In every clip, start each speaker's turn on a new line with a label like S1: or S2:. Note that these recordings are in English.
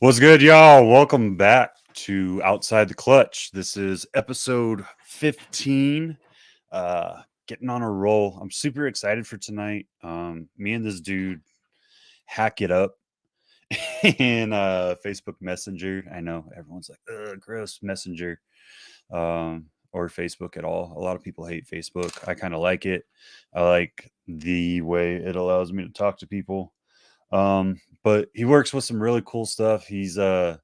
S1: What's good, y'all? Welcome back to Outside the Clutch. This is episode 15. Getting on a roll. I'm super excited for tonight. Me and this dude hack it up in Facebook Messenger. I know everyone's like, ugh, gross Messenger. Or Facebook at all. A lot of people hate Facebook. I kind of like it. I like the way it allows me to talk to people. But he works with some really cool stuff. He's a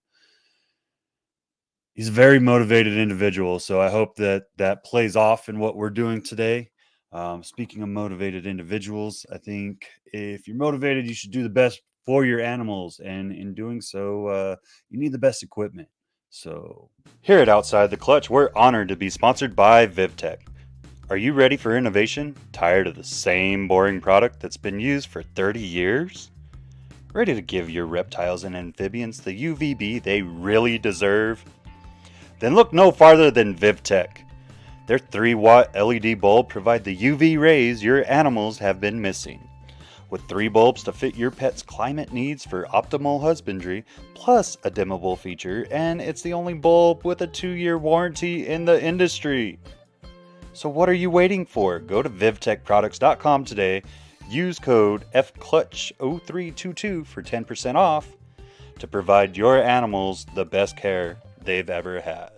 S1: very motivated individual, so I hope that plays off in what we're doing today. Speaking of motivated individuals, I think if you're motivated, you should do the best for your animals, and in doing so, you need the best equipment. So, here at Outside the Clutch, we're honored to be sponsored by VivTech. Are you ready for innovation? Tired of the same boring product that's been used for 30 years? Ready to give your reptiles and amphibians the UVB they really deserve? Then look no farther than VivTech. Their 3-watt LED bulb provide the UV rays your animals have been missing. With 3 bulbs to fit your pet's climate needs for optimal husbandry, plus a dimmable feature, and it's the only bulb with a 2-year warranty in the industry. So what are you waiting for? Go to vivtechproducts.com today, use code FCLUTCH0322 for 10% off to provide your animals the best care they've ever had.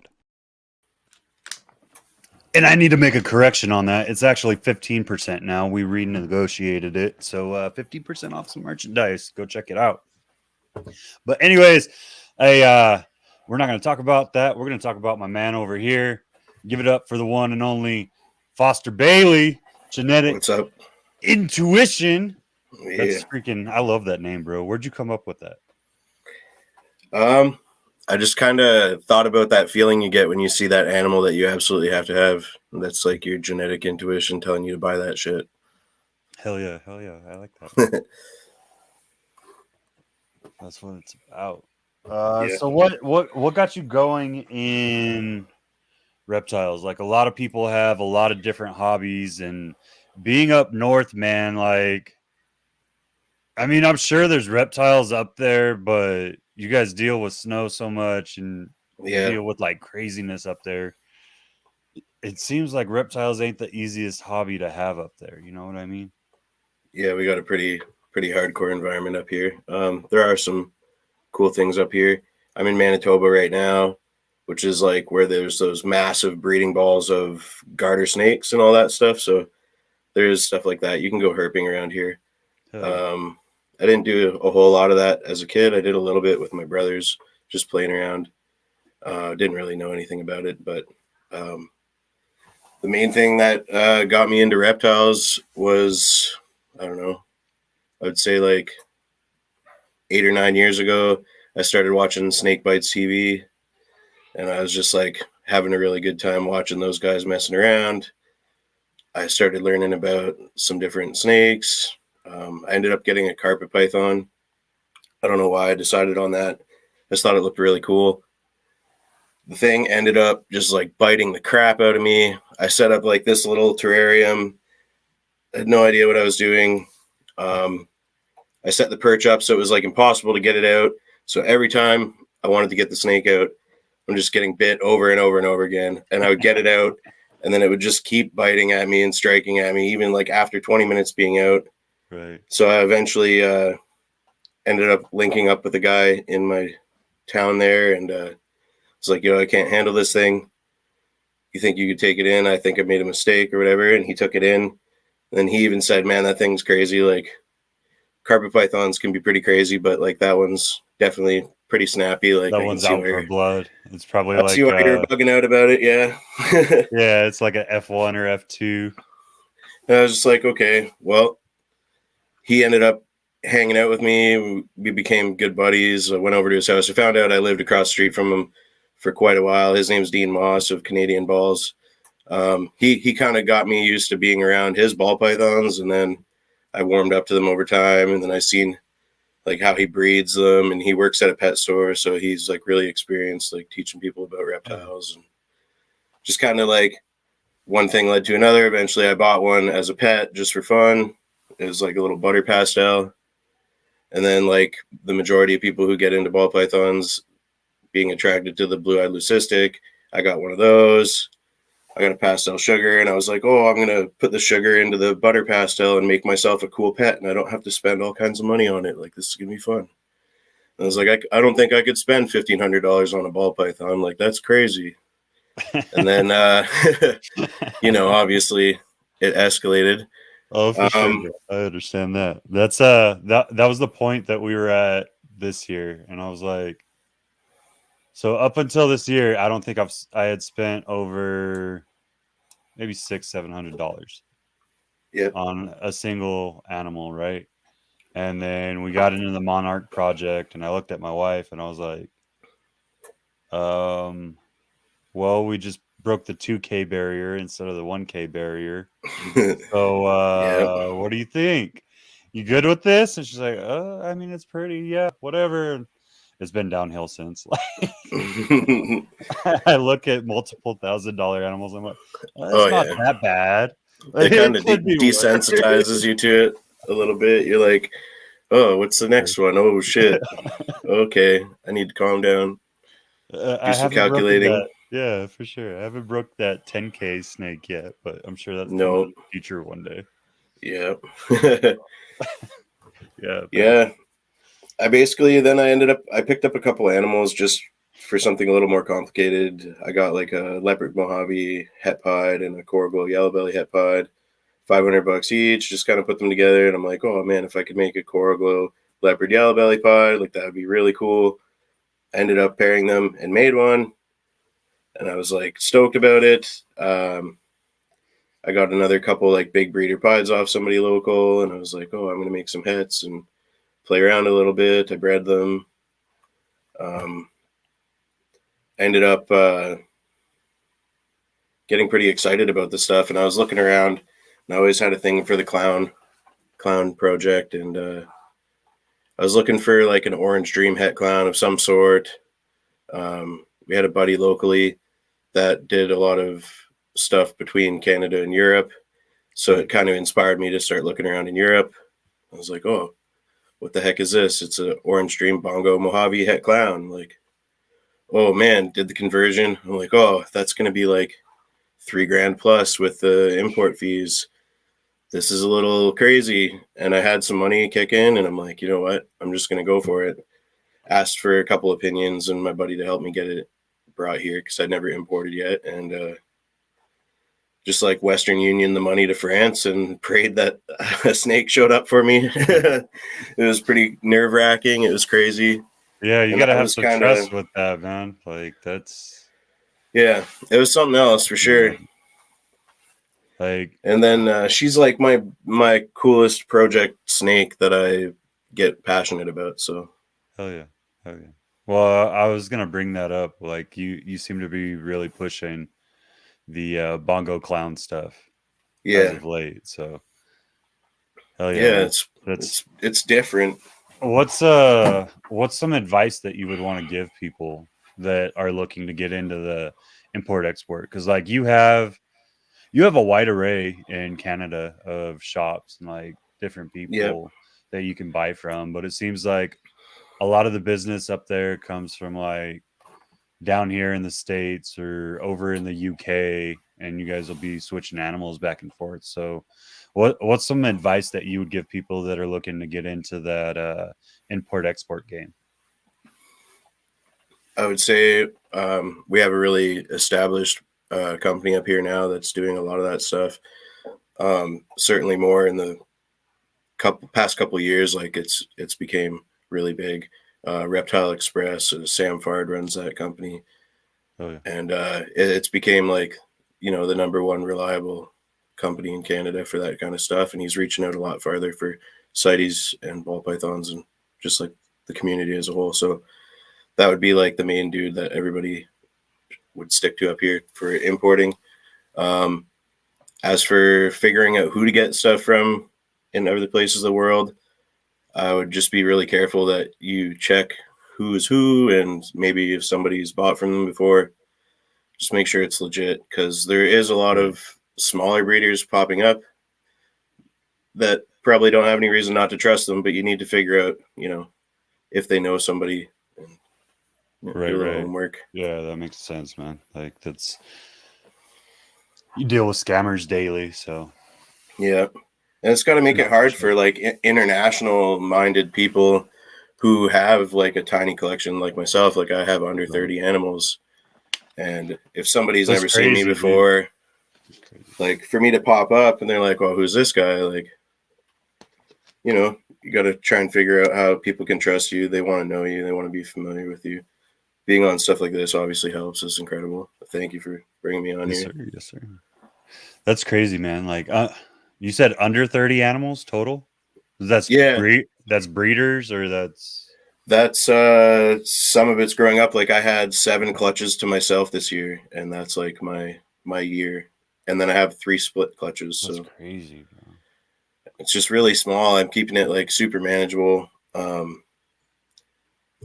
S1: And I need to make a correction on that. It's actually 15% now. We renegotiated it. So 15% off some merchandise. Go check it out. But anyways, we're not going to talk about that. We're going to talk about my man over here. Give it up for the one and only Foster Baillie, Genetic
S2: What's up?
S1: Intuition.
S2: Yeah.
S1: That's freaking, I love that name, bro. Where'd you come up with that?
S2: I just kind of thought about that feeling you get when you see that animal that you absolutely have to have. That's like your genetic intuition telling you to buy that shit.
S1: Hell yeah. I like that. That's what it's about.
S2: Yeah.
S1: So what got you going in reptiles? Like a lot of people have a lot of different hobbies, and being up north, man, like I mean, I'm sure there's reptiles up there, but you guys deal with snow so much and
S2: Yeah.
S1: deal with like craziness up there. It seems like reptiles ain't the easiest hobby to have up there. You know what I mean?
S2: Yeah, we got a pretty hardcore environment up here. There are some cool things up here. I'm in Manitoba right now, which is like where there's those massive breeding balls of garter snakes and all that stuff. So there's stuff like that. You can go herping around here.
S1: Hell yeah.
S2: I didn't do a whole lot of that as a kid. I did a little bit with my brothers, just playing around. Didn't really know anything about it, but the main thing that got me into reptiles was, I don't know, I would say like 8 or 9 years ago, I started watching Snake Bites TV, and I was just like having a really good time watching those guys messing around. I started learning about some different snakes. I ended up getting a carpet python. I don't know why I decided on that. I just thought it looked really cool. The thing ended up just like biting the crap out of me. I set up like this little terrarium. I had no idea what I was doing. I set the perch up so it was like impossible to get it out. So every time I wanted to get the snake out, I'm just getting bit over and over and over again. And I would get it out, and then it would just keep biting at me and striking at me, even like after 20 minutes being out.
S1: Right.
S2: So I eventually ended up linking up with a guy in my town there, and it's like, I can't handle this thing. You think you could take it in? I think I made a mistake or whatever. And he took it in. And then he even said, man, that thing's crazy. Like, carpet pythons can be pretty crazy, but like that one's definitely pretty snappy. Like,
S1: That
S2: I can
S1: one's
S2: see
S1: out
S2: why
S1: for blood. It's probably
S2: I see
S1: like
S2: why you're bugging out about it. Yeah.
S1: yeah, it's like a F1 or F2.
S2: And I was just like, okay, well, he ended up hanging out with me. We became good buddies. I went over to his house. I found out I lived across the street from him for quite a while. His name's Dean Moss of Canadian Balls. He kind of got me used to being around his ball pythons, and then I warmed up to them over time, and then I seen like how he breeds them, and he works at a pet store, so he's like really experienced like teaching people about reptiles, and just kind of like one thing led to another. Eventually I bought one as a pet just for fun. It was like a little butter pastel. And then like the majority of people who get into ball pythons being attracted to the blue-eyed leucistic, I got one of those. I got a pastel sugar, and I was like, oh, I'm going to put the sugar into the butter pastel and make myself a cool pet, and I don't have to spend all kinds of money on it. Like, this is going to be fun. And I was like, I don't think I could spend $1,500 on a ball python. Like, that's crazy. And then, obviously it escalated.
S1: Oh, for sure, bro. I understand that. That's that was the point that we were at this year, and I was like, so up until this year, I don't think I had spent over maybe $600-700
S2: Yep.
S1: on a single animal, right? And then we got into the Monarch project, and I looked at my wife, and I was like, well, we just broke the 2K barrier instead of the 1K barrier. So,
S2: Yep.
S1: what do you think? You good with this? And she's like, I mean, it's pretty, yeah, whatever. And it's been downhill since. Like, I look at multiple $1,000 animals. I'm like,
S2: Oh
S1: it's not
S2: yeah.
S1: that bad. Like,
S2: It kind
S1: it
S2: of
S1: could be worse.
S2: desensitizes you to it a little bit. You're like, oh, what's the next one? Oh shit. Okay, I need to calm down. Do
S1: I
S2: some
S1: haven't broken
S2: calculating.
S1: that. Yeah, for sure. I haven't broke that 10K snake yet, but I'm sure that's coming in
S2: No.
S1: the future one day.
S2: Yeah.
S1: Yeah.
S2: Yeah. I basically then I picked up a couple animals just for something a little more complicated. I got like a leopard Mojave het pied and a Corgo yellow belly het pied, $500 each. Just kind of put them together, and I'm like, oh man, if I could make a Corgo leopard yellow belly pied, like that would be really cool. I ended up pairing them and made one, and I was like stoked about it. I got another couple like big breeder pieds off somebody local, and I was like, oh, I'm gonna make some hets and play around a little bit. I bred them. Um, I ended up getting pretty excited about the stuff, and I was looking around, and I always had a thing for the clown project, and I was looking for like an orange dream het clown of some sort. We had a buddy locally that did a lot of stuff between Canada and Europe, so it kind of inspired me to start looking around in Europe. I was like, oh, what the heck is this? It's an orange dream bongo Mojave het clown. Like, oh man, did the conversion. I'm like, oh, that's going to be like $3,000 plus with the import fees. This is a little crazy. And I had some money kick in, and I'm like, you know what? I'm just going to go for it. Asked for a couple opinions and my buddy to help me get it brought here because I'd never imported yet. And just like Western Union the money to France and prayed that a snake showed up for me. It was pretty nerve wracking. It was crazy.
S1: Yeah, you
S2: And
S1: got to
S2: that
S1: have
S2: was
S1: some
S2: kind
S1: trust
S2: of,
S1: with that, man. Like, that's,
S2: yeah, it was something else for sure.
S1: yeah, like,
S2: And then she's like my coolest project snake that I get passionate about. So
S1: hell yeah. Hell yeah. Well, I was going to bring that up. Like, you seem to be really pushing the bongo clown stuff as
S2: yeah,
S1: of late. So, hell yeah,
S2: yeah,
S1: man.
S2: it's
S1: That's,
S2: it's different.
S1: what's some advice that you would want to give people that are looking to get into the import export? Because like you have a wide array in Canada of shops and like different
S2: Yep.
S1: people that you can buy from, but it seems like a lot of the business up there comes from like down here in the States or over in the UK, and you guys will be switching animals back and forth. So what's some advice that you would give people that are looking to get into that import export game?
S2: I would say we have a really established company up here now that's doing a lot of that stuff. Certainly more in the past couple years, like it's became really big. Reptile Express, Sam Fard runs that company,
S1: Oh yeah.
S2: and it's became like the number one reliable company in Canada for that kind of stuff. And he's reaching out a lot farther for CITES and ball pythons and just like the community as a whole. So that would be like the main dude that everybody would stick to up here for importing. Um, as for figuring out who to get stuff from in other places of the world, I would just be really careful that you check who is who, and maybe if somebody's bought from them before, just make sure it's legit, because there is a lot
S1: Yeah.
S2: of smaller breeders popping up that probably don't have any reason not to trust them, but you need to figure out, if they know somebody and
S1: Right,
S2: do a little
S1: right.
S2: homework.
S1: Yeah, that makes sense, man. Like you deal with scammers daily, so
S2: Yeah. And it's got to make
S1: no,
S2: it
S1: for
S2: hard
S1: sure.
S2: for like international minded people who have like a tiny collection like myself. Like I have under
S1: Right.
S2: 30 animals. And if somebody's
S1: That's
S2: never seen me
S1: crazy, dude.
S2: before,
S1: That's crazy.
S2: like for me to pop up and they're like, well, who's this guy? Like, you got to try and figure out how people can trust you. They want to know you. They want to be familiar with you. Being on stuff like this obviously helps. It's incredible. Thank you for bringing me on
S1: Yes,
S2: here.
S1: sir. Yes, sir. That's crazy, man. Like, you said under 30 animals total?
S2: Yeah,
S1: That's breeders or
S2: that's some of it's growing up. Like I had 7 clutches to myself this year, and that's like my year. And then I have 3 split clutches,
S1: that's
S2: so
S1: crazy, bro.
S2: it's just really small. I'm keeping it like super manageable.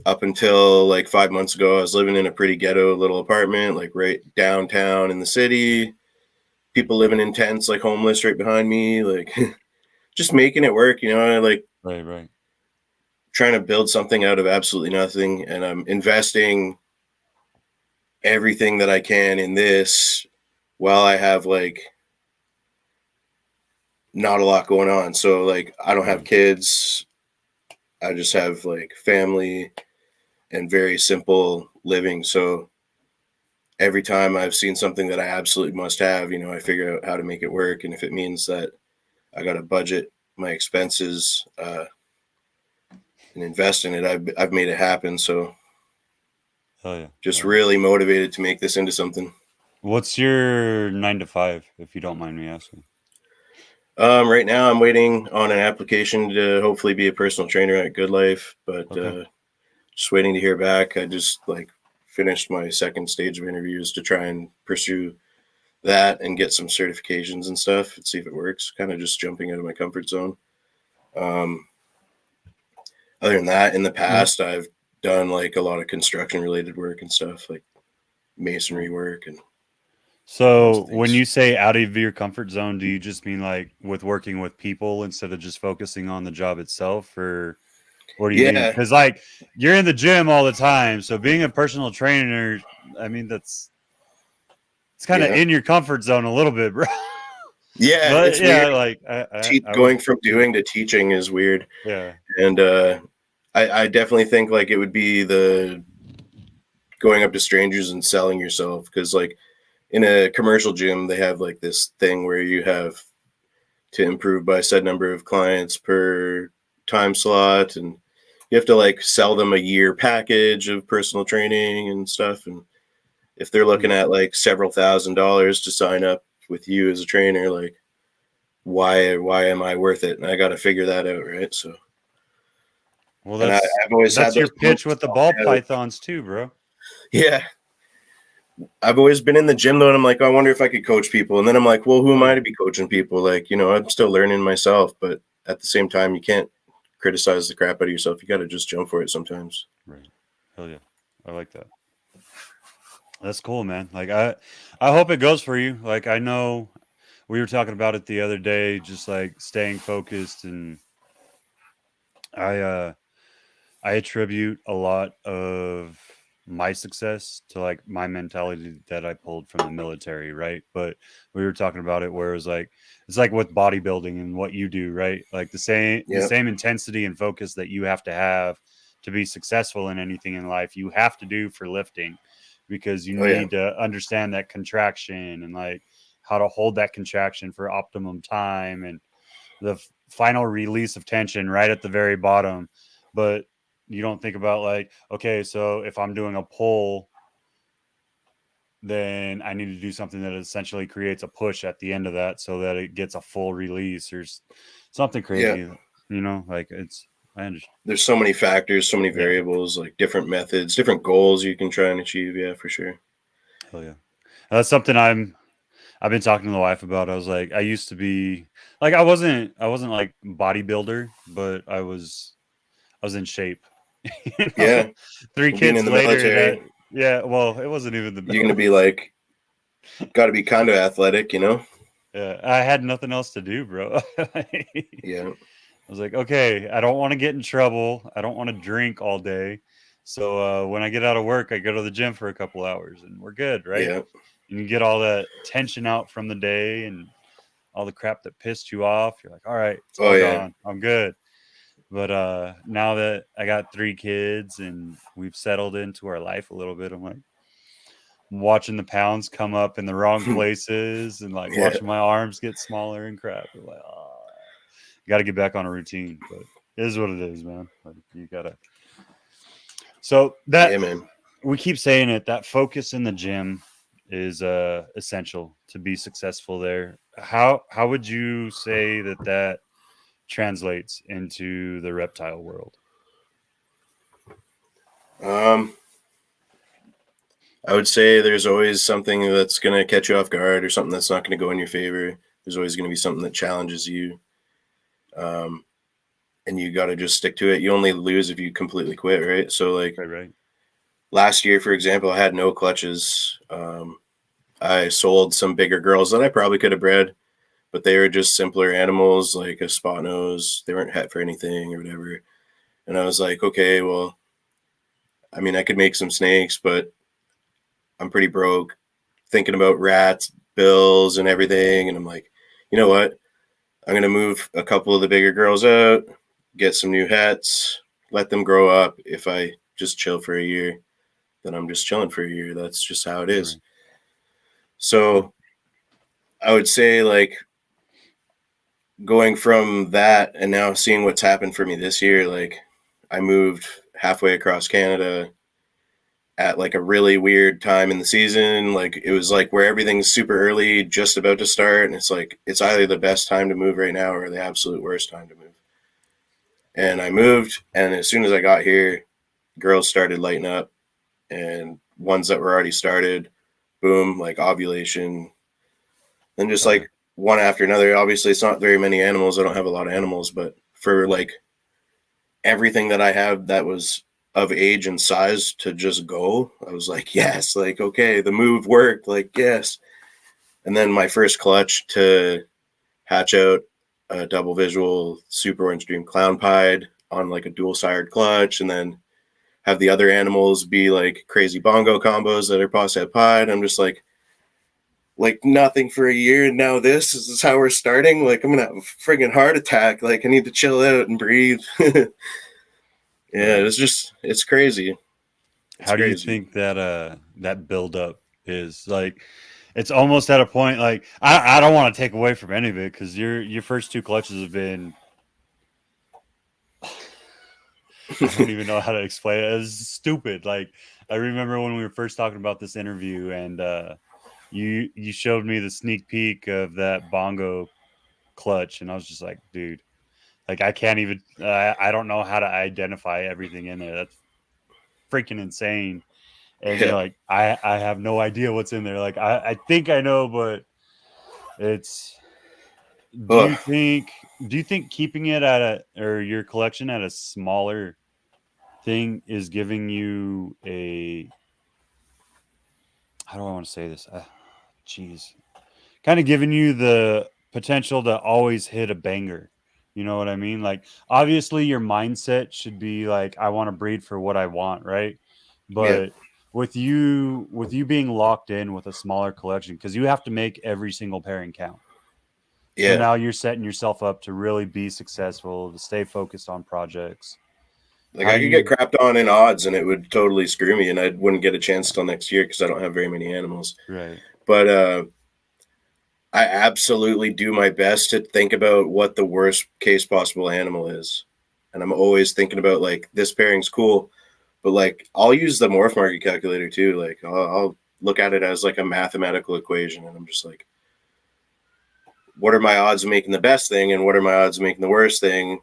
S2: Up until like 5 months ago, I was living in a pretty ghetto little apartment, like right downtown in the city. People living in tents, like homeless right behind me, like just making it work. Like
S1: Right, right.
S2: trying to build something out of absolutely nothing, and I'm investing everything that I can in this while I have like not a lot going on. So like I don't have
S1: Right.
S2: kids. I just have like family and very simple living. So every time I've seen something that I absolutely must have, I figure out how to make it work. And if it means that I got to budget my expenses and invest in it, I've made it happen. So
S1: Hell yeah.
S2: just
S1: Hell yeah.
S2: really motivated to make this into something.
S1: What's your 9 to 5, if you don't mind me asking?
S2: Right now, I'm waiting on an application to hopefully be a personal trainer at Good Life, but
S1: Okay.
S2: just waiting to hear back. I just like finished my second stage of interviews to try and pursue that and get some certifications and stuff and see if it works. Kind of just jumping out of my comfort zone. Um, Other than that, in the
S1: Well,
S2: past, I've done like a lot of construction related work and stuff, like masonry work and all kinds
S1: so
S2: of
S1: when
S2: things.
S1: you say out of your comfort zone, do you just mean like with working with people instead of just focusing on the job itself, or what do you mean?
S2: Yeah,
S1: Because like you're in the gym all the time, so being a personal trainer, I mean, it's kind of
S2: yeah,
S1: in your comfort zone a little bit, bro.
S2: yeah.
S1: But
S2: It's weird.
S1: yeah, like I would,
S2: Going from doing to teaching is weird,
S1: yeah,
S2: and I definitely think like it would be the going up to strangers and selling yourself because like in a commercial gym they have like this thing where you have to improve by a set number of clients per time slot, and you have to like sell them a year package of personal training and stuff. And if they're looking
S1: mm,
S2: at like several $1,000s to sign up with you as a trainer, like why am I worth it? And I got to figure that out, right? So,
S1: well,
S2: and I've always had
S1: that's your
S2: those
S1: pitch
S2: moments
S1: with the
S2: in
S1: ball
S2: my head.
S1: pythons too, bro.
S2: Yeah, I've always been in the gym though, and I'm like, oh, I wonder if I could coach people. And then I'm like, well, who am
S1: Hell
S2: I
S1: yeah,
S2: to be coaching people? Like, I'm still learning myself, but at the same time, you can't criticize the crap out of yourself. You got to just jump for it sometimes.
S1: right. Hell yeah, I like that. That's cool, man. Like I hope it goes for you. Like I know we were talking about it the other day, just like staying focused, and I uh I attribute a lot of my success to like my mentality that I pulled from the military, right? But we were talking about it where it was like it's like with bodybuilding and what you do, right? Like the
S2: Yeah.
S1: same intensity and focus that you have to be successful in anything in life, you have to do for lifting because you
S2: Oh yeah.
S1: need to understand that contraction and like how to hold that contraction for optimum time and the final release of tension right at the very bottom. But you don't think about like, okay, so if I'm doing a pull, then I need to do something that essentially creates a push at the end of that so that it gets a full release or something
S2: Yeah.
S1: crazy, like I understand.
S2: There's so many factors, so many
S1: Yeah.
S2: variables, like different methods, different goals you can try and achieve. Yeah, for sure.
S1: Hell yeah. That's something I've been talking to the wife about. I was like, I used to be like, I wasn't like bodybuilder, but I was in shape. you know,
S2: Yeah.
S1: 3
S2: Well, being in
S1: kids
S2: the
S1: later
S2: military,
S1: that, yeah, well, it wasn't even the
S2: you're going to be
S1: military.
S2: like, got to be kind of athletic,
S1: Yeah, I had nothing else to do, bro.
S2: Yeah.
S1: I was like, okay, I don't want to get in trouble. I don't want to drink all day. So when I get out of work, I go to the gym for a couple hours and we're good, right?
S2: Yeah.
S1: And you get all that tension out from the day and all the crap that pissed you off. You're like, all right, it's
S2: Oh
S1: all
S2: yeah.
S1: gone. I'm good. But now that I got 3 kids and we've settled into our life a little bit, I'm like watching the pounds come up in the wrong places and like
S2: Yeah.
S1: watching my arms get smaller and crap. I'm like, oh, got to get back on a routine. But it is what it is, man. Like you gotta. So that
S2: Yeah, man.
S1: we keep saying it. That focus in the gym is essential to be successful there. How would you say that translates into the reptile world?
S2: Um, I would say there's always something that's going to catch you off guard or something that's not going to go in your favor. There's always going to be something that challenges you. Um, and you got to just stick to it. You only lose if you completely quit, right? So, like
S1: Right.
S2: last year, for example, I had no clutches. I sold some bigger girls that I probably could have bred, but they were just simpler animals, like a spot nose. They weren't het for anything or whatever. And I was like, okay, well, I mean, I could make some snakes, but I'm pretty broke thinking about rats, bills, and everything. And I'm like, you know what? I'm going to move a couple of the bigger girls out, get some new hets, let them grow up. If I just chill for a year, then I'm just chilling for a year. That's just how it is.
S1: Right.
S2: So I would say, like, going from that and now seeing what's happened for me this year, like, I moved halfway across Canada at like a really weird time in the season. Like it was like where everything's super early, just about to start, and it's like it's either the best time to move right now or the absolute worst time to move. And I moved, and as soon as I got here, girls started lighting up, and ones that were already started, boom, like ovulation, and just
S1: Got it.
S2: like one after another. Obviously, it's not very many animals. I don't have a lot of animals, but for like everything that I have that was of age and size to just go, I was like, yes, like, okay, the move worked, like, yes. And then my first clutch to hatch out a double visual super orange dream clown pied on like a dual sired clutch, and then have the other animals be like crazy bongo combos that are posset pied. I'm just like nothing for a year, and now this is how we're starting. Like I'm gonna have a friggin' heart attack. Like I need to chill out and breathe. Yeah,
S1: Right.
S2: it's crazy. It's
S1: How do you
S2: crazy.
S1: think that build up is like? It's almost at a point like I don't want to take away from any of it because your first 2 clutches have been I don't even know how to explain it. It's stupid. Like I remember when we were first talking about this interview and you showed me the sneak peek of that bongo clutch and I was just like, dude, like I can't even I don't know how to identify everything in there. That's freaking insane. And you're
S2: Yeah.
S1: like, I have no idea what's in there. Like I think I know, but it's do
S2: Oh,
S1: you think do you think keeping it at a or your collection at a smaller thing is giving you a how do I want to say this? Jeez, kind of giving you the potential to always hit a banger. You know what I mean? Like, obviously, your mindset should be like, I want to breed for what I want, right?
S2: yeah.
S1: But with you being locked in with a smaller collection, because you have to make every single pairing count. So
S2: Yeah.
S1: now you're setting yourself up to really be successful, to stay focused on projects.
S2: Like
S1: How
S2: I
S1: do
S2: could get
S1: you?
S2: crapped on in odds and it would totally screw me and I wouldn't get a chance till next year because I don't have very many animals.
S1: Right,
S2: But I absolutely do my best to think about what the worst case possible animal is. And I'm always thinking about like this pairing's cool, but like I'll use the morph market calculator too. Like I'll look at it as like a mathematical equation and I'm just like, what are my odds of making the best thing and what are my odds of making the worst thing?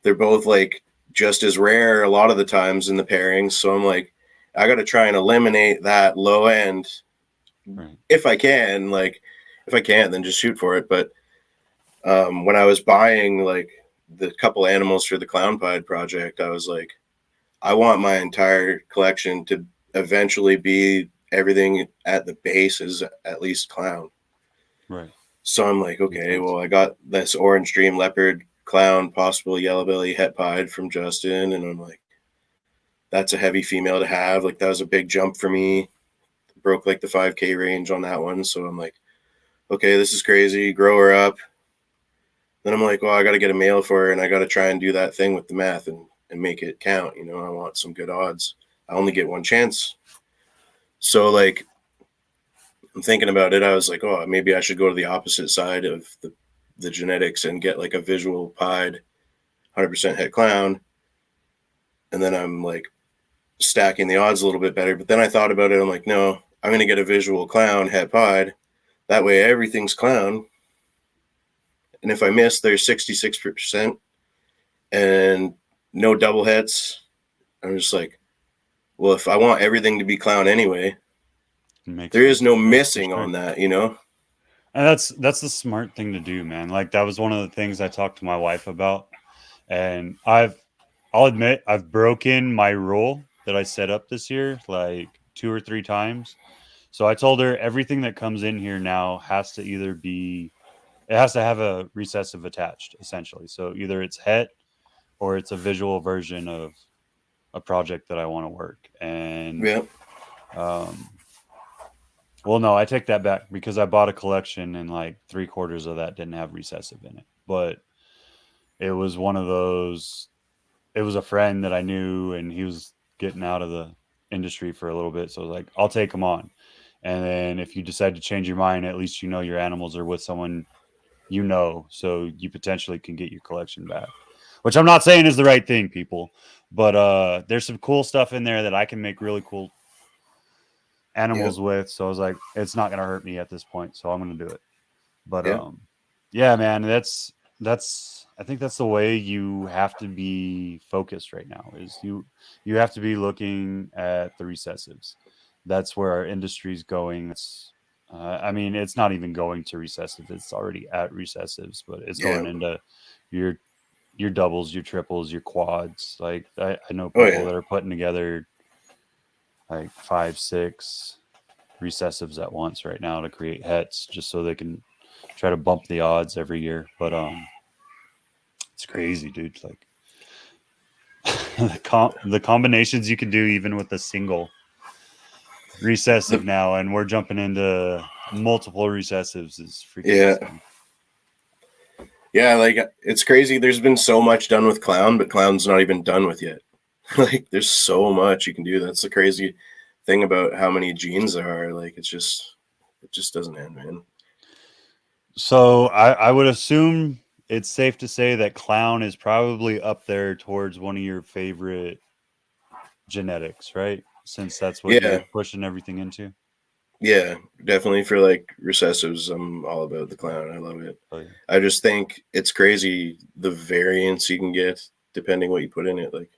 S2: They're both like just as rare a lot of the times in the pairings. So I'm like, I got to try and eliminate that low end
S1: right,
S2: if I can. Like, if I can't, then just shoot for it. But when I was buying like the couple animals for the Clown Pied project, I was like, I want my entire collection to eventually be everything at the base is at least clown.
S1: right.
S2: So I'm like,
S1: Makes
S2: okay,
S1: sense.
S2: well, I got this orange dream leopard clown, possible yellow belly het pied from Justin, and I'm like, that's a heavy female to have. Like that was a big jump for me. Broke like the 5K range on that one, so I'm like, okay, this is crazy. Grow her up. Then I'm like, well, I got to get a male for her, and I got to try and do that thing with the math and make it count. You know, I want some good odds. I only get one chance. So like, I'm thinking about it. I was like, oh, maybe I should go to the opposite side of the genetics and get like a visual pied 100% het clown. And then I'm like stacking the odds a little bit better. But then I thought about it. I'm like, no, I'm going to get a visual clown het pied. That way everything's clown. And if I miss, there's 66% and no double hets. I'm just like, well, if I want everything to be clown anyway, there is no missing on that, you know?
S1: And that's the smart thing to do, man. Like that was one of the things I talked to my wife about. And I'll admit I've broken my rule that I set up this year like 2 or 3 times. So I told her everything that comes in here now has to either be, it has to have a recessive attached, essentially. So either it's het or it's a visual version of a project that I want to work. And
S2: Yeah.
S1: Well, no, I take that back because I bought a collection and like 3/4 of that didn't have recessive in it. But it was one of those, it was a friend that I knew and he was getting out of the industry for a little bit. So I was like, I'll take him on. And then if you decide to change your mind, at least you know your animals are with someone you know, so you potentially can get your collection back. Which I'm not saying is the right thing, people. But there's some cool stuff in there that I can make really cool animals with. So I was like, it's not gonna hurt me at this point, so I'm gonna do it. But yeah, man, that's I think that's the way you have to be focused right now. Is you have to be looking at the recessives. That's where our industry's going. It's I mean, it's not even going to recessive. It's already at recessives, but it's going into your doubles, your triples, your quads. Like I know people that are putting together like 5, 6 recessives at once right now to create hets, just so they can try to bump the odds every year. But it's crazy, dude. Like the combinations you can do even with a single recessive now, and we're jumping into multiple recessives is freaking insane.
S2: Yeah, like it's crazy. There's been so much done with clown, but clown's not even done with yet. Like there's so much you can do. That's the crazy thing about how many genes there are. Like it just doesn't end, man.
S1: So I would assume it's safe to say that clown is probably up there towards one of your favorite genetics, right? Since that's what you're pushing everything into.
S2: Yeah, definitely for like recessives, I'm all about the clown. I love it. Oh, yeah. I just think it's crazy the variance you can get depending what you put in it. Like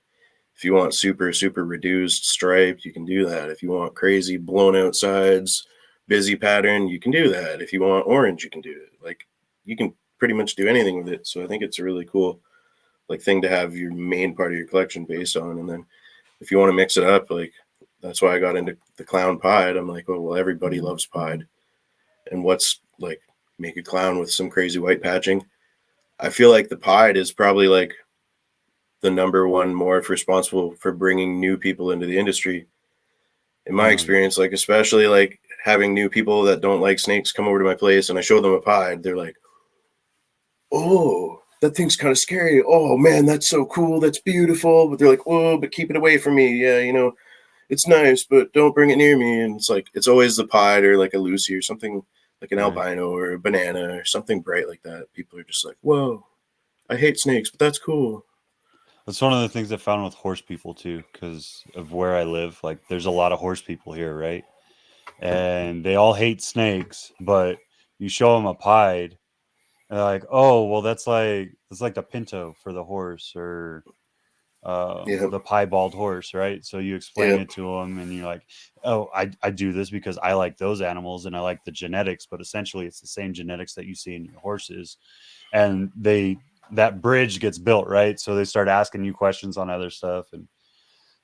S2: if you want super reduced striped, you can do that. If you want crazy blown out sides, busy pattern, you can do that. If you want orange, you can do it. Like you can pretty much do anything with it. So I think it's a really cool like thing to have your main part of your collection based on. And then if you want to mix it up, like that's why I got into the clown pied. I'm like, oh, well, everybody loves pied. And what's like make a clown with some crazy white patching? I feel like the pied is probably like the number one morph responsible for bringing new people into the industry. In my experience, like especially like having new people that don't like snakes come over to my place and I show them a pied, they're like, oh, that thing's kind of scary. Oh man, that's so cool. That's beautiful. But they're like, whoa, but keep it away from me. Yeah, you know, it's nice, but don't bring it near me. And it's like, it's always the pied or like a Lucy or something like an albino or a banana or something bright like that. People are just like, whoa, I hate snakes, but that's cool.
S1: That's one of the things I found with horse people too, because of where I live. Like there's a lot of horse people here, right? And they all hate snakes, but you show them a pied, and they're like, oh, well, that's like the pinto for the horse, or the piebald horse, right? So you explain it to them and you're like, oh, I do this because I like those animals and I like the genetics, but essentially it's the same genetics that you see in your horses. And that bridge gets built, right? So they start asking you questions on other stuff. And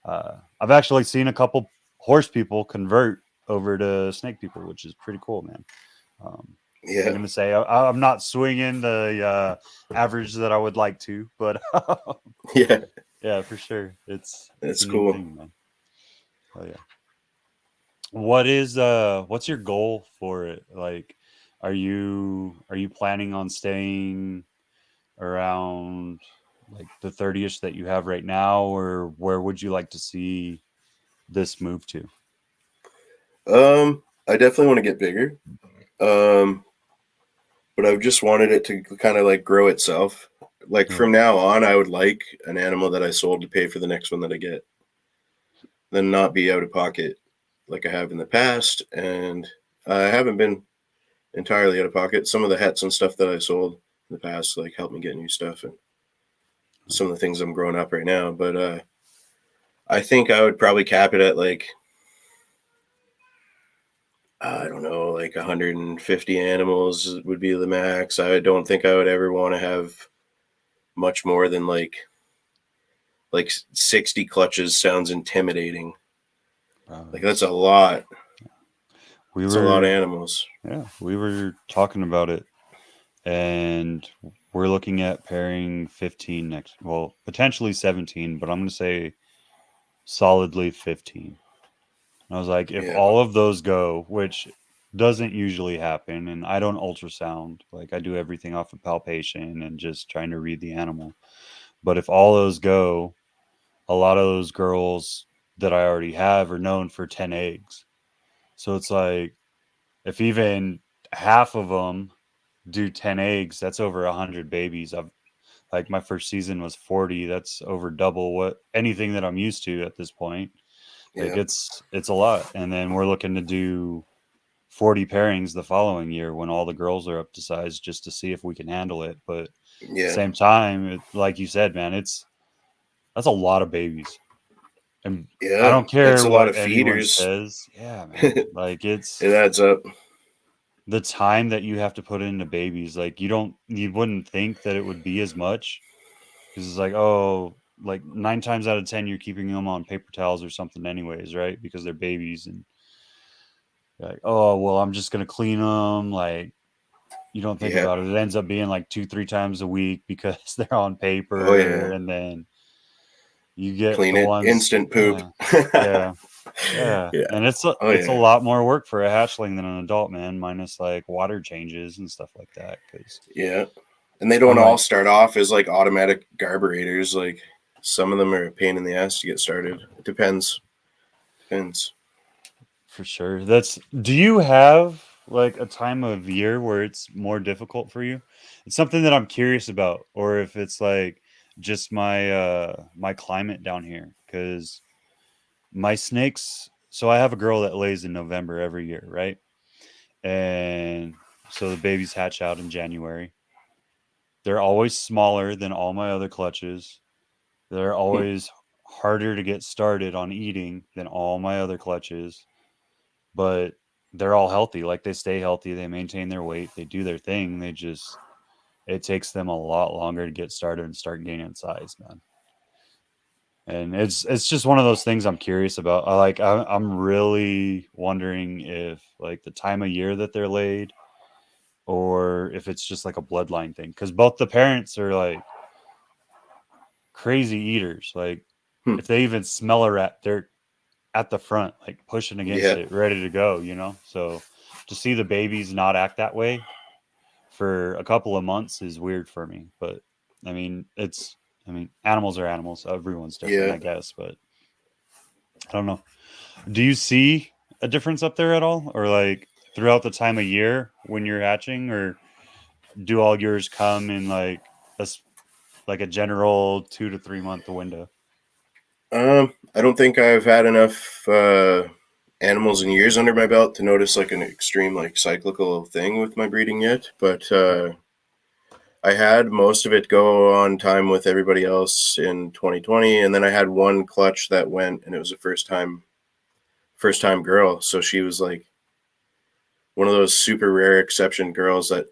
S1: I've actually seen a couple horse people convert over to snake people, which is pretty cool, man. I'm
S2: Yeah.
S1: gonna say I'm not swinging the average that I would like to, but
S2: Yeah.
S1: yeah, for sure, it's
S2: That's
S1: a neat
S2: cool.
S1: thing, man. Oh yeah. What's your goal for it? Like, are you planning on staying around like the 30ish that you have right now, or where would you like to see this move to?
S2: I definitely want to get bigger. Um, but I've just wanted it to kind of like grow itself. Like
S1: Yeah.
S2: from now on, I would like an animal that I sold to pay for the next one that I get, then not be out of pocket like I have in the past. And I haven't been entirely out of pocket. Some of the hets and stuff that I sold in the past like helped me get new stuff and some of the things I'm growing up right now. But I think I would probably cap it at like I don't know, like 150 animals would be the max. I don't think I would ever want to have much more than like 60 clutches sounds intimidating. Like that's a lot.
S1: We
S2: It's a lot of
S1: were
S2: animals.
S1: Yeah, we were talking about it, and we're looking at pairing 15 next, well, potentially 17, but I'm going to say solidly 15. And I was like, if
S2: Yeah.
S1: all of those go, which doesn't usually happen, and I don't ultrasound, like I do everything off of palpation and just trying to read the animal. But if all those go, a lot of those girls that I already have are known for 10 eggs. So it's like, if even half of them do 10 eggs, that's over 100 babies. I've like my first season was 40. That's over double what anything that I'm used to at this point. Like
S2: Yeah.
S1: it's a lot. And then we're looking to do 40 pairings the following year when all the girls are up to size, just to see if we can handle it. But
S2: Yeah.
S1: same time, like you said, man, that's a lot of babies. And I
S2: Yeah.
S1: don't
S2: That's
S1: care
S2: a lot
S1: what
S2: of
S1: anyone
S2: feeders.
S1: says. Yeah, man.
S2: It
S1: Like it's
S2: adds up.
S1: the time that you have to put into babies. Like you wouldn't think that it would be as much, because it's like, oh, like 9 times out of 10 you're keeping them on paper towels or something anyways, right? Because they're babies, and you're like, oh well, I'm just gonna clean them. Like, you don't think
S2: Yeah.
S1: about it, it ends up being like 2-3 times a week because they're on
S2: Oh
S1: paper,
S2: yeah.
S1: and then you get
S2: Clean
S1: the
S2: it.
S1: ones.
S2: Instant poop.
S1: Yeah, yeah, yeah.
S2: Yeah.
S1: And it's a,
S2: Oh
S1: it's a
S2: yeah.
S1: lot more work for a hatchling than an adult, man, minus like water changes and stuff like that, because
S2: Yeah. And they
S1: I'm
S2: don't all
S1: like,
S2: start off as like automatic carburetors. Like some of them are a pain in the ass to get started. It depends. Depends.
S1: for sure. Do you have like a time of year where it's more difficult for you? It's something that I'm curious about, or if it's like just my climate down here, cuz my snakes, so I have a girl that lays in November every year, right? And so the babies hatch out in January. They're always smaller than all my other clutches. They're
S2: Hmm.
S1: always harder to get started on eating than all my other clutches, but they're all healthy. Like they stay healthy, they maintain their weight, they do their thing. It takes them a lot longer to get started and start gaining size, man. And it's just one of those things I'm curious about. I'm really wondering if like the time of year that they're laid, or if it's just like a bloodline thing, because both the parents are like crazy eaters. Like
S2: Hmm.
S1: if they even smell a rat, they're at the front, like pushing against
S2: Yeah.
S1: it, ready to go, So to see the babies not act that way for a couple of months is weird for me. But I mean, animals are animals. Everyone's different,
S2: Yeah.
S1: I guess. But I don't know. Do you see a difference up there at all, or like throughout the time of year when you're hatching, or do all yours come in like like a general 2 to 3 month window?
S2: I don't think I've had enough animals and years under my belt to notice like an extreme like cyclical thing with my breeding yet. But I had most of it go on time with everybody else in 2020, and then I had one clutch that went, and it was a first time girl. So she was like one of those super rare exception girls that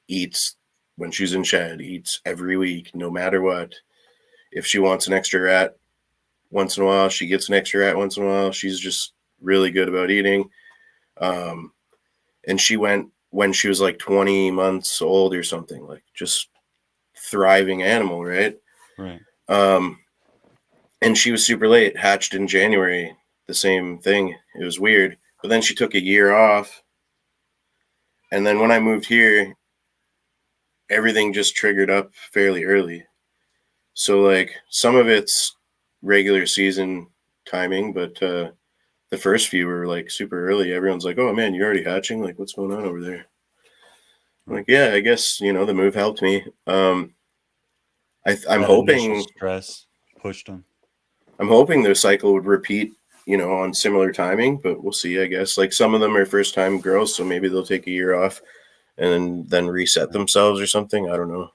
S2: eats when she's in shed, eats every week, no matter what. If she wants an extra rat once in a while, she gets an extra rat once in a while. She's just really good about eating. Um, and she went. when she was like 20 months old or something, like just thriving animal, right?
S1: Right.
S2: Um, and she was super late, hatched in January, the same thing. It was weird. But then she took a year off. And then when I moved here, everything just triggered up fairly early. So, like, some of it's regular season timing, but the first few were like super early. Everyone's like, "Oh man, you're already hatching? Like, what's going on over there?" I'm
S1: Right.
S2: like, yeah, I guess the move helped me. I'm
S1: That initial
S2: hoping
S1: stress pushed them.
S2: their cycle would repeat, on similar timing, but we'll see. I guess like some of them are first time girls, so maybe they'll take a year off and then reset themselves or something. I don't know.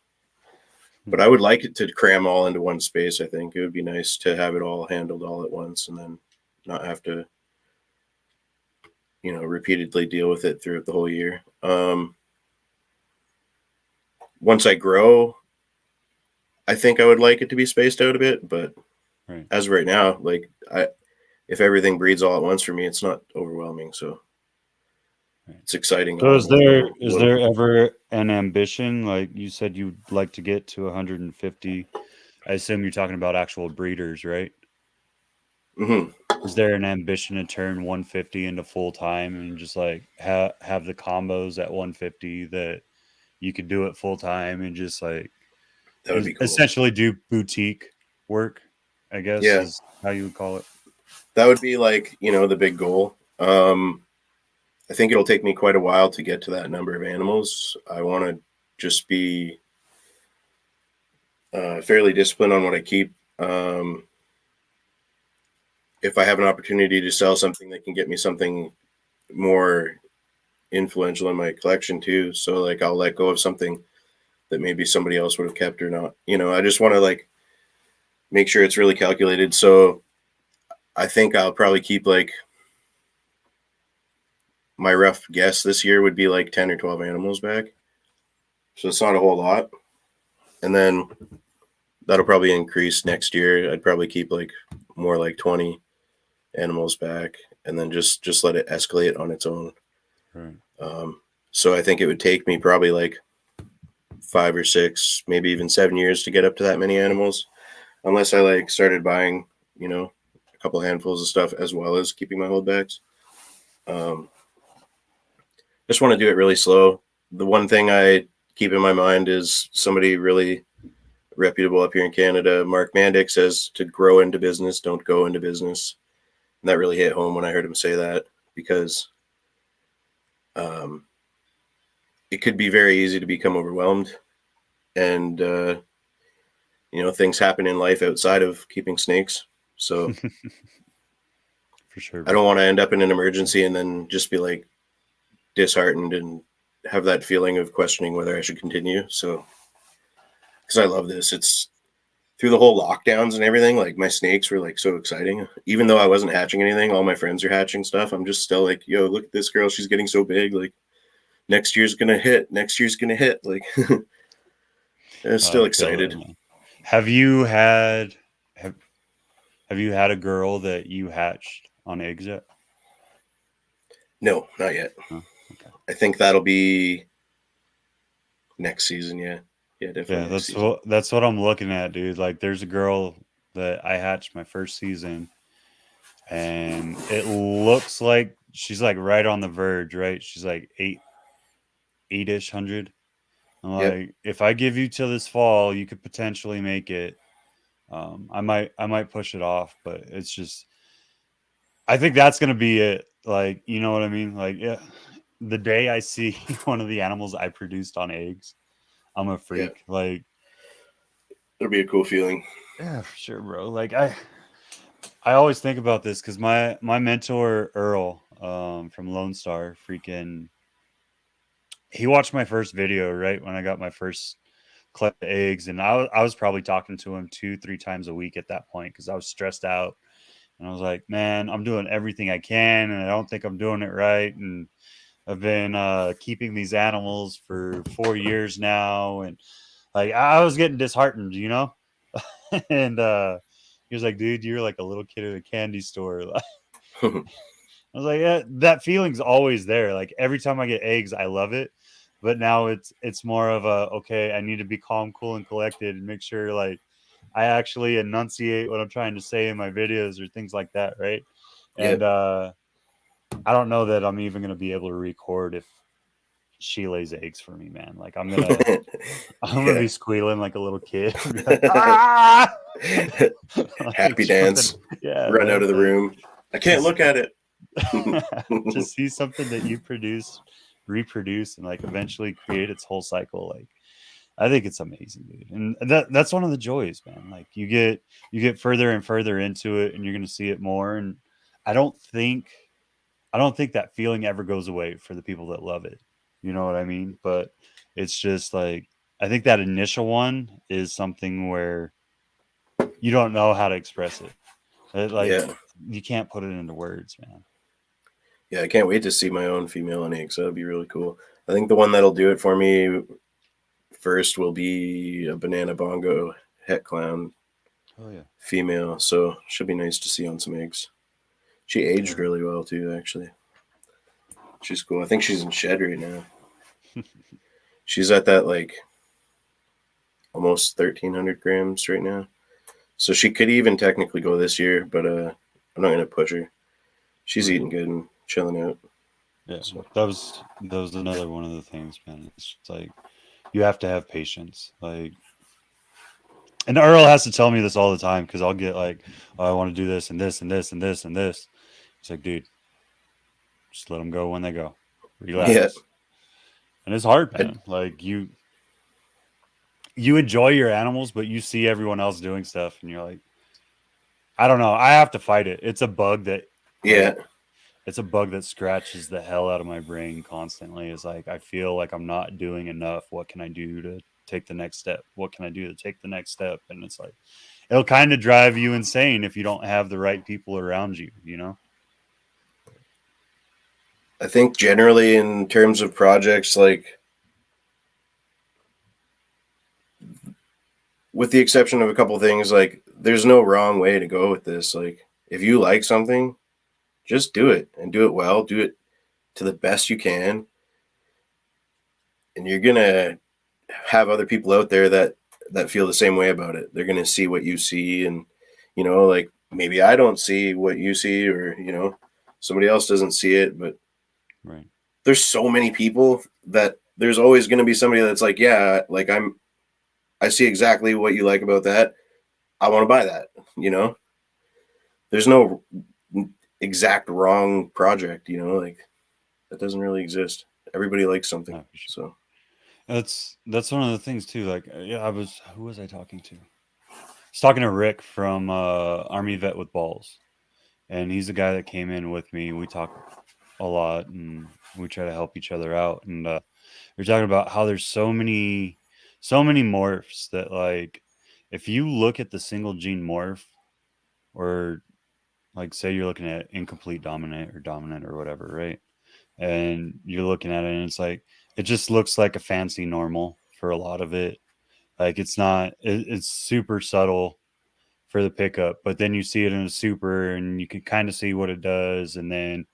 S2: But I would like it to cram all into one space. I think it would be nice to have it all handled all at once and then not have to, repeatedly deal with it throughout the whole year. Once I grow, I think I would like it to be spaced out a bit, but
S1: Right.
S2: as of right now, like if everything breeds all at once for me, it's not overwhelming. So
S1: Right.
S2: it's exciting
S1: So
S2: all
S1: is
S2: in one
S1: there
S2: little.
S1: ever an ambition? Like you said, you'd like to get to 150. I assume you're talking about actual breeders, right?
S2: Mm-hmm.
S1: Is there an ambition to turn 150 into full time and just like have the combos at 150 that you could do it full time and just like
S2: That would be cool.
S1: essentially do boutique work, I guess
S2: Yeah,
S1: is how you would call it.
S2: that would be like the big goal. I think it'll take me quite a while to get to that number of animals. I want to just be fairly disciplined on what I keep. If I have an opportunity to sell something that can get me something more influential in my collection too, so like I'll let go of something that maybe somebody else would have kept or not. I just want to like make sure it's really calculated. So I think I'll probably keep like my rough guess this year would be like 10 or 12 animals back. So it's not a whole lot. And then that'll probably increase next year. I'd probably keep like more like 20 animals back and then just let it escalate on its own.
S1: Right.
S2: Um, so I think it would take me probably like 5 or 6, maybe even 7 years to get up to that many animals, unless I like started buying, a couple handfuls of stuff as well as keeping my holdbacks. Um, just want to do it really slow. The one thing I keep in my mind is somebody really reputable up here in Canada, Mark Mandic, says to grow into business, don't go into business. And that really hit home when I heard him say that because um, it could be very easy to become overwhelmed. And, things happen in life outside of keeping snakes. So
S1: For sure,
S2: I
S1: bro.
S2: don't want to end up in an emergency and then just be like disheartened and have that feeling of questioning whether I should continue. So, because I love this, it's through the whole lockdowns and everything. Like my snakes were like so exciting, even though I wasn't hatching anything. All my friends are hatching stuff. I'm just still like, yo, look at this girl. She's getting so big. Like next year's gonna hit. Next year's gonna hit. Like I'm still
S1: I feel that,
S2: excited.
S1: man. Have you had have have you had a girl that you hatched on eggs yet?
S2: No, not yet.
S1: No? Okay.
S2: I think that'll be next season. Yeah, yeah,
S1: Yeah,
S2: definitely next season.
S1: that's what I'm looking at, dude. Like there's a girl that I hatched my first season and it looks like she's like right on the verge, right? She's like 8-ish hundred. I'm
S2: Yep.
S1: like, if I give you till this fall, you could potentially make it. I might push it off, but it's just I think that's gonna be it. Like, you know what I mean? Like, yeah, the day I see one of the animals I produced on eggs, I'm a
S2: Yeah,
S1: freak. Like,
S2: it'll be a cool feeling.
S1: yeah, for sure, bro. Like, I always think about this because my mentor Earl, from Lone Star, freaking, he watched my first video right when I got my first collect eggs, and I was probably talking to him 2-3 times a week at that point because I was stressed out. And I was like, man, I'm doing everything I can, and I don't think I'm doing it right. And I've been keeping these animals for 4 years now, and like I was getting disheartened, you know. And he was like, "Dude, you're like a little kid at a candy store." I was like, yeah, that feeling's always there. Like every time I get eggs, I love it. But now it's more of a okay, I need to be calm, cool, and collected and make sure like I actually enunciate what I'm trying to say in my videos or things like that, right?
S2: Yeah.
S1: And I don't know that I'm even gonna be able to record if she lays eggs for me, man. Like I'm gonna
S2: Yeah.
S1: be squealing like a little kid and be like, ah, like
S2: Happy
S1: jumping.
S2: dance.
S1: Yeah,
S2: Run out
S1: man.
S2: of the
S1: Like
S2: room. I can't
S1: just
S2: look at it.
S1: to see something that you produce, reproduce, and like eventually create its whole cycle. Like I think it's amazing, dude. And that's one of the joys, man. Like you get further and further into it, and you're gonna see it more. And I don't think I don't think that feeling ever goes away for the people that love it. You know what I mean? But it's just like I think that initial one is something where you don't know how to express it. Like
S2: Yeah.
S1: you can't put it into words, man.
S2: Yeah, I can't wait to see my own female on eggs. That'll be really cool. I think the one that'll do it for me first will be a banana bongo het clown
S1: Oh yeah.
S2: female. So should be nice to see on some eggs. She aged
S1: Sure.
S2: really well too, actually. She's cool. I think she's in shed right now. She's at that like almost 1,300 grams right now. So she could even technically go this year, but I'm not gonna push her. She's
S1: Right.
S2: eating good and chilling out.
S1: Yeah.
S2: So
S1: That was another one of the things, man. It's just like you have to have patience. Like and Earl has to tell me this all the time because I'll get like, oh, I want to do this and this and this and this and this. He's like, dude, just let them go when they go.
S2: yeah,
S1: Relax. And it's hard,
S2: I,
S1: man. Like you enjoy your animals, but you see everyone else doing stuff, and you're like, I don't know. I have to fight it. It's a bug that
S2: yeah.
S1: like it's a bug that scratches the hell out of my brain constantly. It's like I feel like I'm not doing enough. What can I do to take the next step? What can I do to take the next step? And it's like it'll kind of drive you insane if you don't have the right people around you, you know?
S2: I think generally in terms of projects, like with the exception of a couple things, like there's no wrong way to go with this. Like if you like something, just do it and do it well. Do it to the best you can, and you're gonna have other people out there that feel the same way about it. They're gonna see what you see, and like maybe I don't see what you see, or somebody else doesn't see it, but
S1: Right.
S2: there's so many people that there's always going to be somebody that's like, yeah, like I see exactly what you like about that. I want to buy that. There's no exact wrong project. Like that doesn't really exist. Everybody likes something.
S1: No, for sure.
S2: So
S1: That's one of the things too. Like, yeah, who was I talking to? I was talking to Rick from Army Vet with Balls, and he's the guy that came in with me. We talk a lot, and we try to help each other out. And we're talking about how there's so many morphs that like, if you look at the single gene morph, or like say you're looking at incomplete dominant or whatever, right? And you're looking at it, and it's like it just looks like a fancy normal for a lot of it. Like it's not, it's super subtle for the pickup, but then you see it in a super and you can kind of see what it does. And then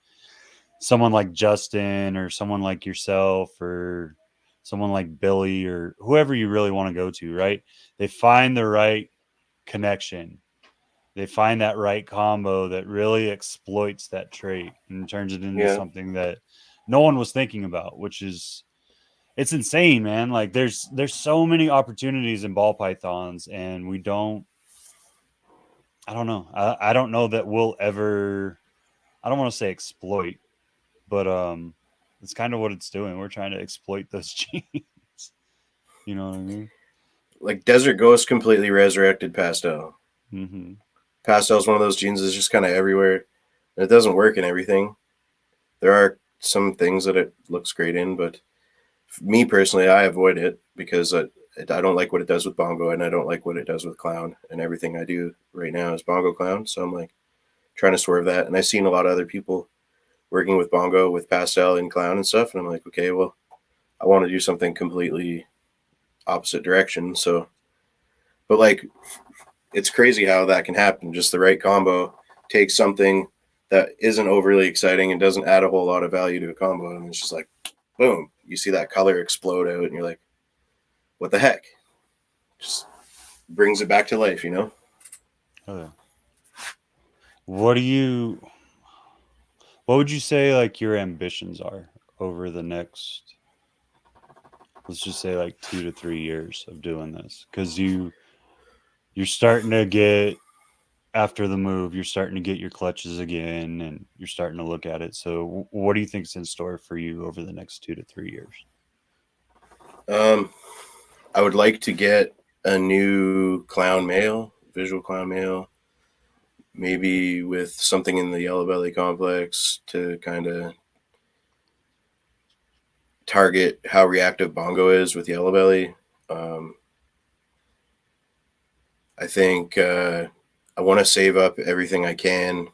S1: someone like Justin or someone like yourself or someone like Billy or whoever you really want to go to, right? They find the right connection. They find that right combo that really exploits that trait and turns it into
S2: yeah,
S1: something that no one was thinking about, which is it's insane, man. Like there's so many opportunities in ball pythons, and we don't. I don't know. I don't know that we'll ever. I don't want to say exploit, but it's kind of what it's doing. We're trying to exploit those genes. You know what I mean?
S2: like Desert Ghost completely resurrected Pastel.
S1: Mm-hmm.
S2: Pastel is one of those genes that's just kind of everywhere. And it doesn't work in everything. There are some things that it looks great in, but me personally, I avoid it because I don't like what it does with bongo, and I don't like what it does with clown. And everything I do right now is bongo clown, so I'm like trying to swerve that. And I've seen a lot of other people working with bongo, with pastel and clown and stuff, and I'm like, okay, well, I want to do something completely opposite direction. So, but like, it's crazy how that can happen. Just the right combo takes something that isn't overly exciting and doesn't add a whole lot of value to a combo. And it's just like, boom, you see that color explode out and you're like, what the heck? Just brings it back to life, you know?
S1: Oh, yeah. What do you? What would you say like your ambitions are over the next, let's just say like 2 to 3 years of doing this? Because you're starting to get, after the move, you're starting to get your clutches again, and you're starting to look at it. So, what do you think's in store for you over the next 2 to 3 years?
S2: I would like to get a new clown male, visual clown male, maybe with something in the yellow belly complex to kind of target how reactive bongo is with yellow belly. I think I want to save up everything I can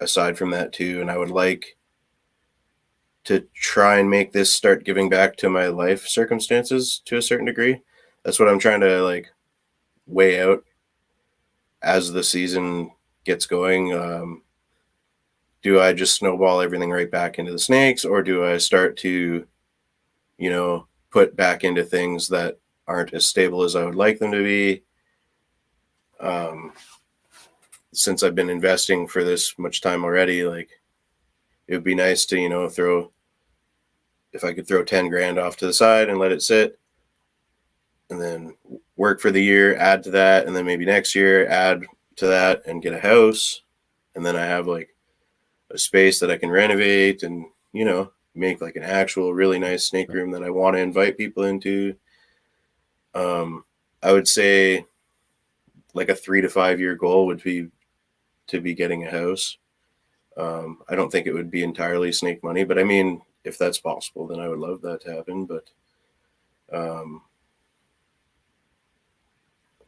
S2: aside from that too, and I would like to try and make this start giving back to my life circumstances to a certain degree. That's what I'm trying to like weigh out as the season gets going. Do I just snowball everything right back into the snakes, or do I start to, put back into things that aren't as stable as I would like them to be? Since I've been investing for this much time already, like it would be nice to, if I could throw 10 grand off to the side and let it sit and then work for the year, add to that. And then maybe next year, add to that and get a house. And then I have like a space that I can renovate and, make like an actual really nice snake room that I want to invite people into. I would say like a 3 to 5 year goal would be to be getting a house. I don't think it would be entirely snake money, but I mean, if that's possible, then I would love that to happen. But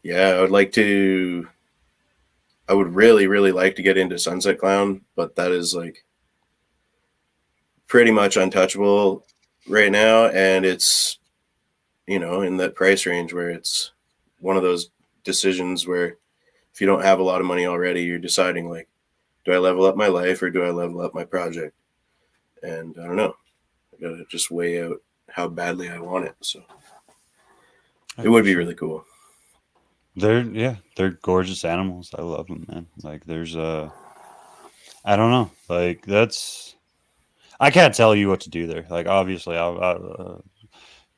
S2: yeah, I would really, really like to get into Sunset Clown, but that is like pretty much untouchable right now. And it's, in that price range where it's one of those decisions where if you don't have a lot of money already, you're deciding like, do I level up my life or do I level up my project? And I don't know. I got to just weigh out how badly I want it. So it would be really cool.
S1: They're gorgeous animals. I love them, man. Like there's I don't know. Like I can't tell you what to do there. Like obviously,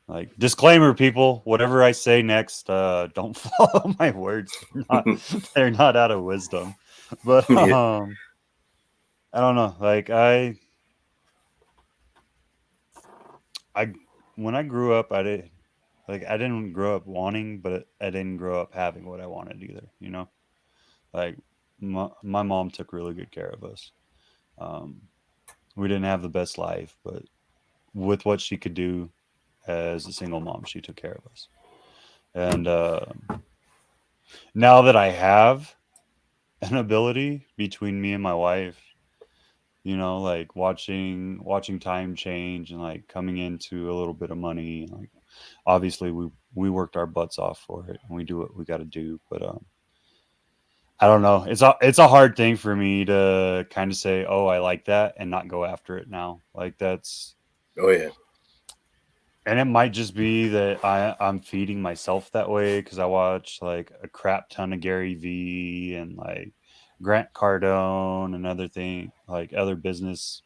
S1: like disclaimer, people. Whatever I say next, don't follow my words. They're not out of wisdom. But
S2: Yeah.
S1: I don't know. Like I when I grew up, I didn't grow up wanting, but I didn't grow up having what I wanted either. Like my mom took really good care of us. Um, we didn't have the best life, but with what she could do as a single mom, she took care of us. And now that I have an ability between me and my wife, like watching time change and like coming into a little bit of money, like obviously we worked our butts off for it and we do what we got to do, but I don't know. It's a hard thing for me to kind of say, "Oh, I like that," and not go after it now. Like that's,
S2: Oh yeah.
S1: and it might just be that I'm feeding myself that way because I watch like a crap ton of Gary V and like Grant Cardone and other business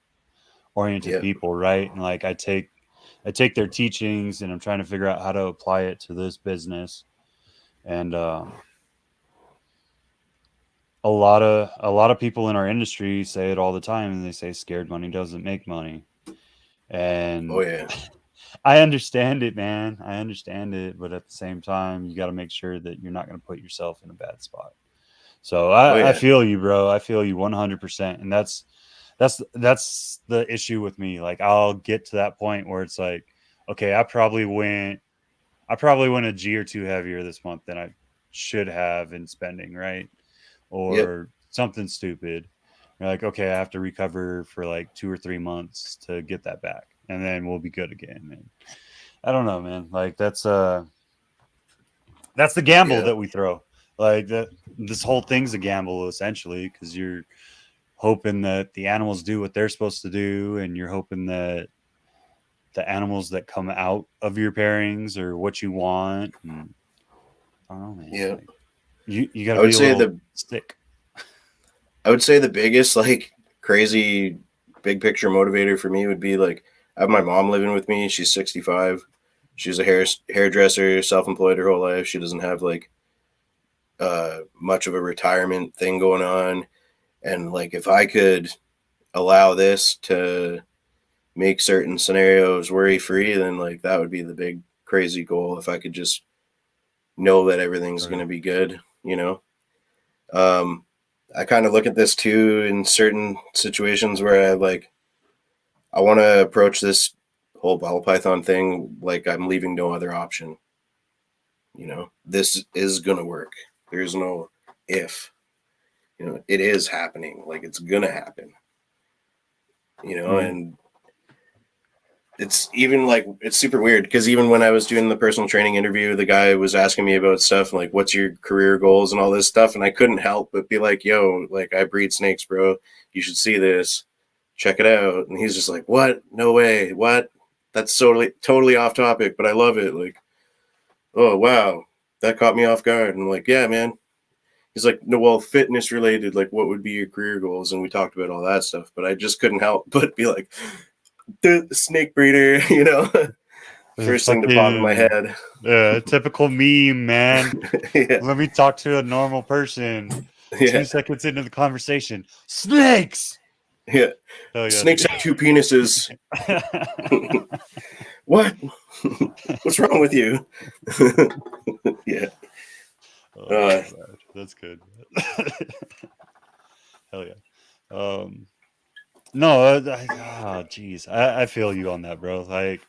S1: oriented
S2: Yeah.
S1: people, right? And like I take their teachings and I'm trying to figure out how to apply it to this business. And a lot of people in our industry say it all the time, and they say scared money doesn't make money.
S2: Oh
S1: And
S2: yeah.
S1: I understand it, man. I understand it, but at the same time, you got to make sure that you're not going to put yourself in a bad spot. So
S2: Oh
S1: I
S2: yeah.
S1: feel you, bro. I feel you 100%. And that's the issue with me. Like I'll get to that point where it's like, okay, I probably went a G or two heavier this month than I should have in spending, right?
S2: Yep.
S1: Or something stupid. You're like, okay, I have to recover for like 2 or 3 months to get that back, and then we'll be good again. And I don't know, man. Like that's the gamble
S2: Yeah.
S1: that we throw. Like that, this whole thing's a gamble essentially because hoping that the animals do what they're supposed to do, and you're hoping that the animals that come out of your pairings are what you want. And I don't know, man.
S2: Yeah.
S1: Like you got
S2: I
S1: to
S2: would
S1: be a
S2: say
S1: little
S2: the
S1: stick.
S2: I would say the biggest like crazy big picture motivator for me would be like I have my mom living with me. She's 65. She's a hairdresser, self-employed her whole life. She doesn't have like much of a retirement thing going on. And like if I could allow this to make certain scenarios worry free, then like that would be the big crazy goal. If I could just know that everything's
S1: Right.
S2: going to be good, you know. Um, I kind of look at this too in certain situations where I want to approach this whole ball python thing like I'm leaving no other option. You know, this is gonna work. There's no if. You know, it is happening. Like it's gonna happen. You know,
S1: Mm.
S2: and it's even like it's super weird because even when I was doing the personal training interview, the guy was asking me about stuff like what's your career goals and all this stuff, and I couldn't help but be like, "Yo, like I breed snakes, bro. You should see this. Check it out." And he's just like, "What? No way. What? That's totally off topic, but I love it." Like, "Oh, wow. That caught me off guard." And I'm like, "Yeah, man." He's like, "No, well, fitness related, like what would be your career goals?" And we talked about all that stuff, but I just couldn't help but be like, the snake breeder, you know? First thing to pop in my
S1: Fucking
S2: head.
S1: typical meme, man.
S2: Yeah.
S1: Let me talk to a normal person.
S2: Yeah.
S1: 2 seconds into the conversation, snakes.
S2: Yeah.
S1: Oh yeah,
S2: Snakes
S1: dude.
S2: have two penises. What? What's wrong with you? Yeah.
S1: Oh
S2: Uh,
S1: god, that's good. Hell yeah. No, geez, I feel you on that, bro. Like,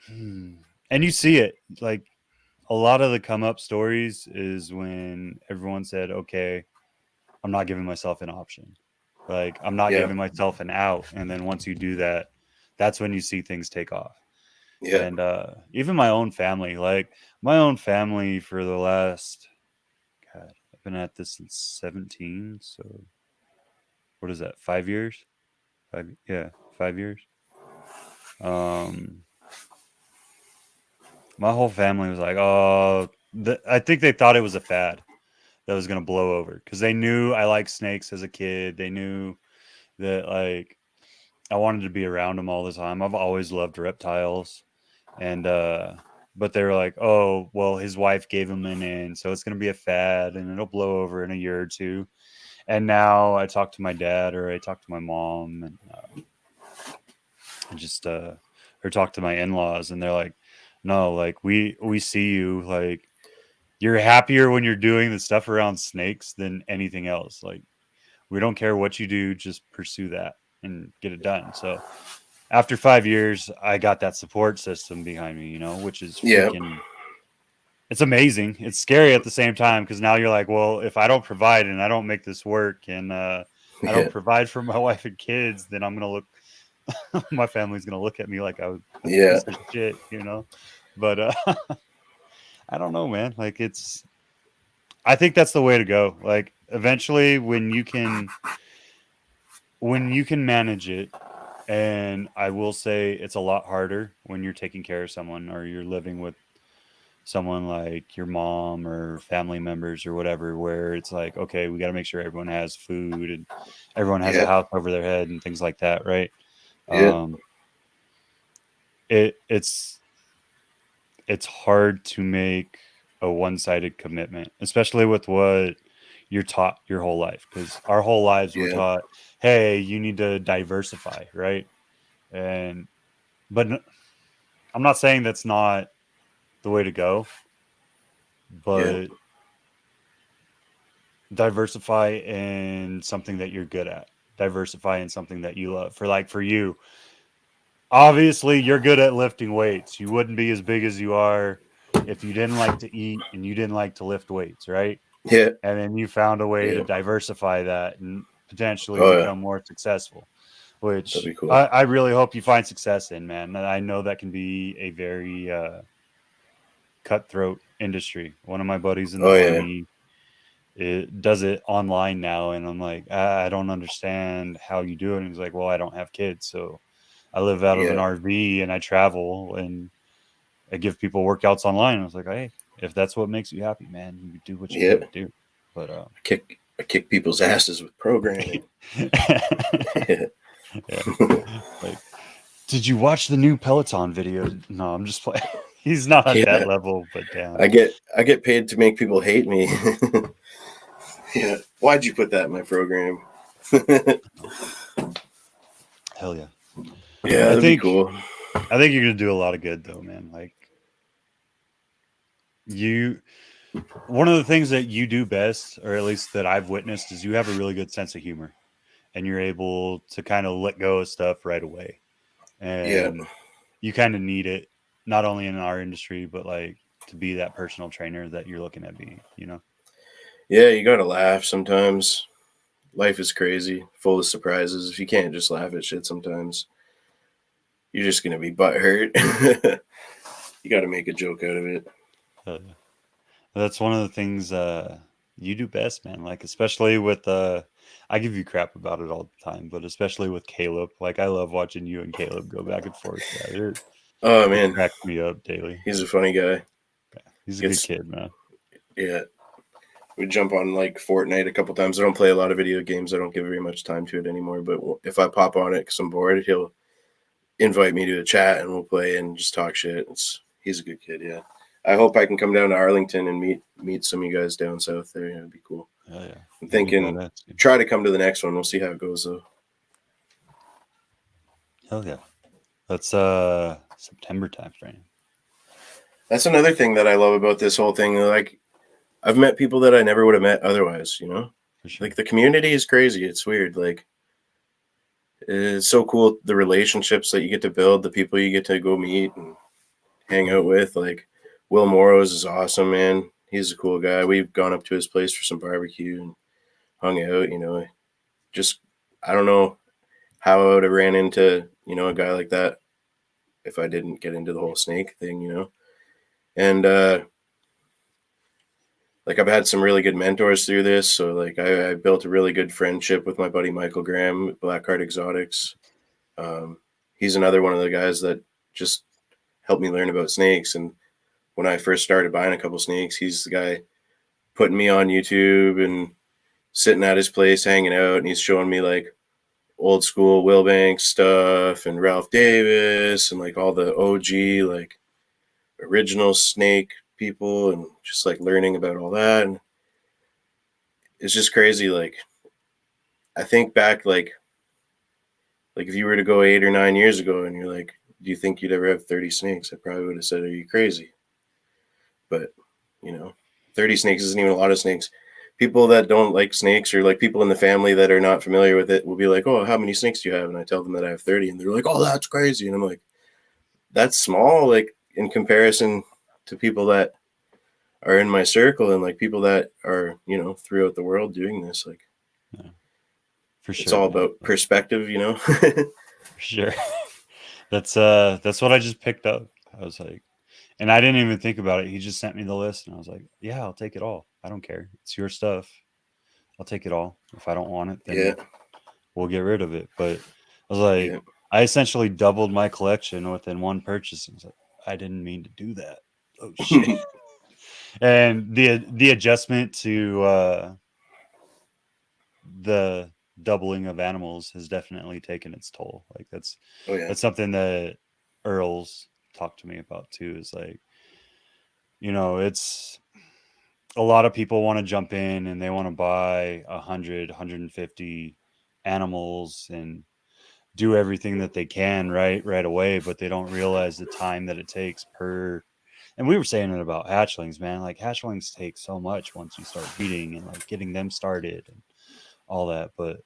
S1: and you see it. Like, a lot of the come up stories is when everyone said, "Okay, I'm not giving myself an option. Like, I'm not
S2: yeah.
S1: giving myself an out." And then once you do that, that's when you see things take off.
S2: Yeah.
S1: And even my own family, like my own family for the last, God, I've been at this since 17. So what is that? 5 years? Yeah, 5 years. Um, my whole family was like, "Oh," I think they thought it was a fad that was gonna blow over because they knew I liked snakes as a kid. They knew that like I wanted to be around them all the time. I've always loved reptiles, and but they were like, "Oh, well, his wife gave him an in, so it's gonna be a fad, and it'll blow over in a year or two." And now I talk to my dad or I talk to my mom, and just or talk to my in-laws, and they're like, "No, like we see you like you're happier when you're doing the stuff around snakes than anything else. Like we don't care what you do, just pursue that and get it done." So after 5 years, I got that support system behind me, which is
S2: Yeah.
S1: freaking, it's amazing. It's scary at the same time because now you're like, well, if I don't provide and I don't make this work and I don't
S2: Yeah.
S1: provide for my wife and kids, then I'm gonna look, my family's gonna look at me like I was a
S2: Yeah.
S1: piece of shit. But I don't know, man. Like I think that's the way to go. Like eventually, when you can manage it. And I will say it's a lot harder when you're taking care of someone or you're living with someone like your mom or family members or whatever, where it's like, okay, we got to make sure everyone has food and everyone has a
S2: Yeah.
S1: house over their head and things like that, right?
S2: Yeah.
S1: Um, it's hard to make a one-sided commitment, especially with what you're taught your whole life, because our whole lives we're
S2: Yeah.
S1: taught, hey, you need to diversify, right? And but I'm not saying that's not the way to go,
S2: Yeah.
S1: but diversify in something that you're good at. Diversify in something that you love. For you, obviously you're good at lifting weights. You wouldn't be as big as you are if you didn't like to eat and you didn't like to lift weights, right?
S2: Yeah.
S1: And then you found a way to
S2: Yeah.
S1: diversify that and potentially
S2: Oh yeah.
S1: become more successful,
S2: That'd
S1: which
S2: be cool.
S1: I really hope you find success in, man. And I know that can be a very cutthroat industry. One of my buddies in the
S2: Oh yeah.
S1: army it does it online now, and I'm like, I don't understand how you do it. And he's like, well, I don't have kids, so I live out of an
S2: Yeah.
S1: RV and I travel and I give people workouts online. I was like, hey, if that's what makes you happy, man, you do what you got
S2: Yeah.
S1: to do. But
S2: I kick people's asses with programming. Yeah.
S1: yeah, like, did you watch the new Peloton video? No, I'm just playing. He's not at that
S2: Yeah.
S1: level, but damn.
S2: I get paid to make people hate me. Yeah. Why'd you put that in my program?
S1: Hell yeah.
S2: Yeah,
S1: I
S2: that'd be
S1: think
S2: cool.
S1: I think you're gonna do a lot of good though, man. Like you one of the things that you do best, or at least that I've witnessed, is you have a really good sense of humor and you're able to kind of let go of stuff right away.
S2: Yeah.
S1: And you kind of need it, not only in our industry, but like to be that personal trainer that you're looking at being, you know?
S2: Yeah, you gotta laugh sometimes. Life is crazy, full of surprises. If you can't just laugh at shit sometimes, you're just gonna be butthurt. You gotta make a joke out of it.
S1: Uh, that's one of the things you do best, man. Like, especially with, I give you crap about it all the time, but especially with Caleb. Like, I love watching you and Caleb go back and forth. Yeah,
S2: Oh
S1: it
S2: man,
S1: cracks me up daily.
S2: he's a
S1: Like,
S2: funny guy.
S1: he's a good
S2: Gets
S1: kid, man.
S2: Yeah. We jump on like Fortnite a couple times. I don't play a lot of video games. I don't give very much time to it anymore. But if I pop on it because I'm bored, he'll invite me to a chat and we'll play and just talk shit. He's a good kid. Yeah. I hope I can come down to Arlington and meet some of you guys down south there. It'd be cool.
S1: Oh, yeah.
S2: I'm
S1: That'd be
S2: thinking
S1: badass, dude.
S2: try to come to the next one. We'll see how it goes though.
S1: Hell yeah. That's September time frame.
S2: That's another thing that I love about this whole thing. Like I've met people that I never would have met otherwise, you know?
S1: For sure.
S2: Like the community is crazy. It's weird. Like it's so cool the relationships that you get to build, the people you get to go meet and hang out with. Like Will Morrows is awesome, man. He's a cool guy. We've gone up to his place for some barbecue and hung out, you know. Just I don't know how I would have ran into, you know, a guy like that if I didn't get into the whole snake thing, you know. And like I've had some really good mentors through this. So like I built a really good friendship with my buddy Michael Graham at Blackheart Exotics. Um, he's another one of the guys that just helped me learn about snakes. And when I first started buying a couple snakes, he's the guy putting me on YouTube and sitting at his place hanging out, and he's showing me like old school Will Banks stuff and Ralph Davis and like all the OG like original snake people and just like learning about all that. And it's just crazy. Like I think back like if you were to go 8 or 9 years ago and you're like, do you think you'd ever have 30 snakes? I probably would have said, are you crazy? But you know, 30 snakes isn't even a lot of snakes. People that don't like snakes or like people in the family that are not familiar with it will be like, oh, how many snakes do you have? And I tell them that I have 30 and they're like, oh, that's crazy. And I'm like, that's small, like in comparison to people that are in my circle and like people that are, you know, throughout the world doing this. Like
S1: Yeah, for
S2: it's
S1: sure,
S2: all
S1: man.
S2: about perspective, you know?
S1: For sure. That's what I just picked up. I was like, and I didn't even think about it. He just sent me the list and I was like, yeah, I'll take it all. I don't care. It's your stuff. I'll take it all. If I don't want it,
S2: Yeah.
S1: then we'll get rid of it. But I was like,
S2: Yeah.
S1: I essentially doubled my collection within one purchase. And I was like, I didn't mean to do that. Oh shit. And the adjustment to the doubling of animals has definitely taken its toll. Like
S2: Oh yeah.
S1: that's something that Earl's talked to me about too, is like, you know, it's a lot of people want to jump in and they want to buy 150 animals and do everything that they can right away, but they don't realize the time that it takes per. And we were saying it about hatchlings, man. Like hatchlings take so much once you start breeding and like getting them started and all that. But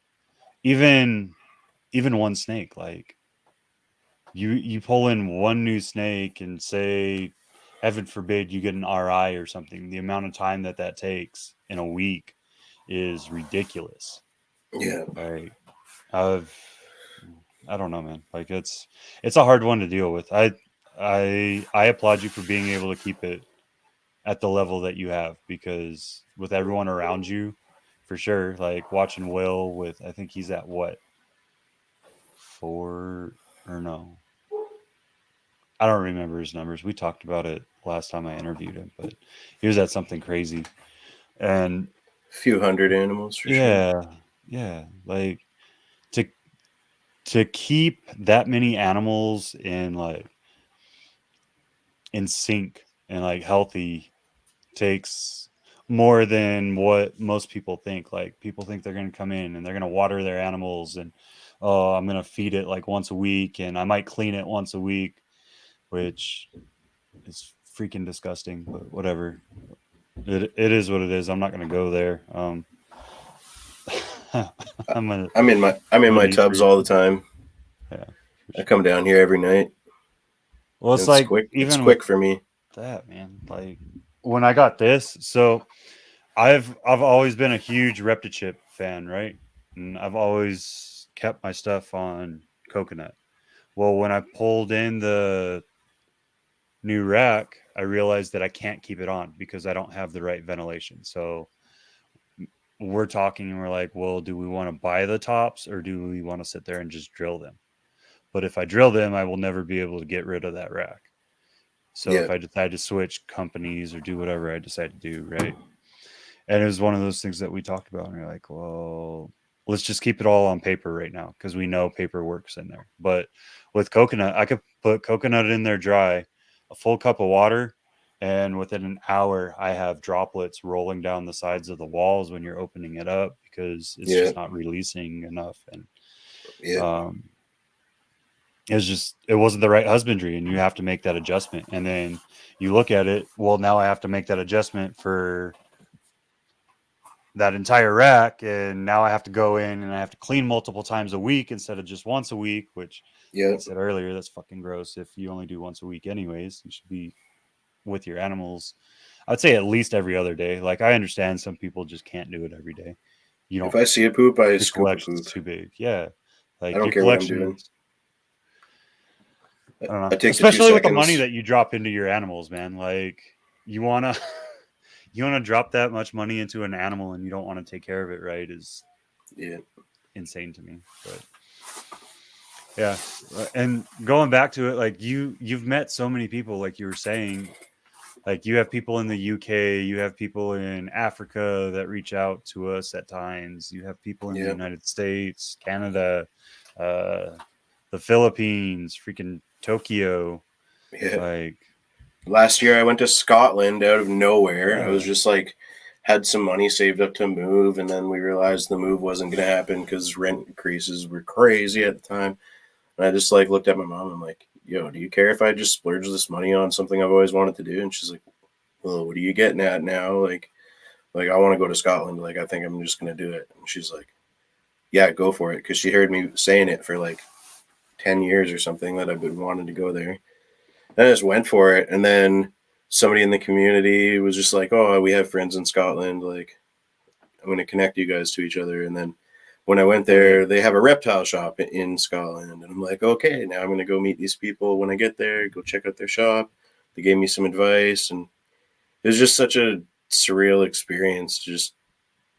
S1: even one snake, like you pull in one new snake and say, heaven forbid, you get an RI or something, the amount of time that takes in a week is ridiculous.
S2: Yeah.
S1: Like I've I don't know, man. Like it's a hard one to deal with. I applaud you for being able to keep it at the level that you have, because with everyone around you, for sure, like watching Will with, I think he's at what, 4 or no, I don't remember his numbers. We talked about it last time I interviewed him, but he was at something crazy. And
S2: A few hundred animals for sure.
S1: yeah, yeah, like to keep that many animals in sync and like healthy takes more than what most people think. Like people think they're going to come in and they're going to water their animals and, oh, I'm going to feed it like once a week and I might clean it once a week, which is freaking disgusting, but whatever. It is what it is. I'm not going to go there. I'm gonna
S2: I'm in
S1: I'm a
S2: my tubs all the
S1: nutrient.
S2: time.
S1: Yeah, for
S2: I
S1: sure.
S2: come down here every night.
S1: Well,
S2: And
S1: it's like
S2: It's
S1: even with
S2: quick for me.
S1: that, man. Like when I got this, so I've always been a huge Reptichip fan, right? And I've always kept my stuff on coconut. Well, when I pulled in the new rack, I realized that I can't keep it on because I don't have the right ventilation. So we're talking and we're like, well, do we want to buy the tops or do we want to sit there and just drill them? But if I drill them, I will never be able to get rid of that rack. So
S2: Yeah.
S1: if I decide to switch companies or do whatever I decide to do, right? And it was one of those things that we talked about. And we're like, well, let's just keep it all on paper right now because we know paper works in there. But with coconut, I could put coconut in there dry, a full cup of water, and within an hour, I have droplets rolling down the sides of the walls when you're opening it up because it's
S2: Yeah.
S1: just not releasing enough. And
S2: Yeah.
S1: um, it wasn't the right husbandry, and you have to make that adjustment. And then you look at it, well, now I have to make that adjustment for that entire rack, and now I have to go in and I have to clean multiple times a week instead of just once a week, which, like
S2: Yeah.
S1: I said earlier, that's fucking gross. If you only do once a week anyways, you should be with your animals, I'd say at least every other day. Like I understand some people just can't do it every day. You
S2: If
S1: don't,
S2: I see a poop, I
S1: your
S2: scoop a
S1: collection's
S2: poop.
S1: too big. Yeah,
S2: I
S1: like
S2: don't
S1: your
S2: care what I'm doing.
S1: collections, I don't
S2: I
S1: know,
S2: take the
S1: especially with the money
S2: 2 seconds.
S1: that you drop into your animals, man. Like you want to you want to drop that much money into an animal and you don't want to take care of it right is
S2: Yeah.
S1: insane to me. But yeah, and going back to it, like you've met so many people, like you were saying, like you have people in the UK, you have people in Africa that reach out to us at times, you have people in the
S2: Yeah.
S1: United States, Canada, uh the Philippines, freaking Tokyo,
S2: Yeah.
S1: like
S2: Last year I went to Scotland out of nowhere. I was
S1: yeah,
S2: just like, had some money saved up to move, and then we realized the move wasn't going to happen because rent increases were crazy at the time. And I just like looked at my mom and I'm like, yo, do you care if I just splurge this money on something I've always wanted to do? And she's like, well, what are you getting at now? Like I want to go to Scotland. Like I think I'm just going to do it. And she's like, yeah, go for it. Because she heard me saying it for like 10 years or something that I've been wanting to go there. And I just went for it. And then somebody in the community was just like, oh, we have friends in Scotland. Like, I'm going to connect you guys to each other. And then when I went
S1: oh yeah,
S2: there, they have a reptile shop in Scotland. And I'm like, okay, now I'm going to go meet these people when I get there, go check out their shop. They gave me some advice. And it was just such a surreal experience to just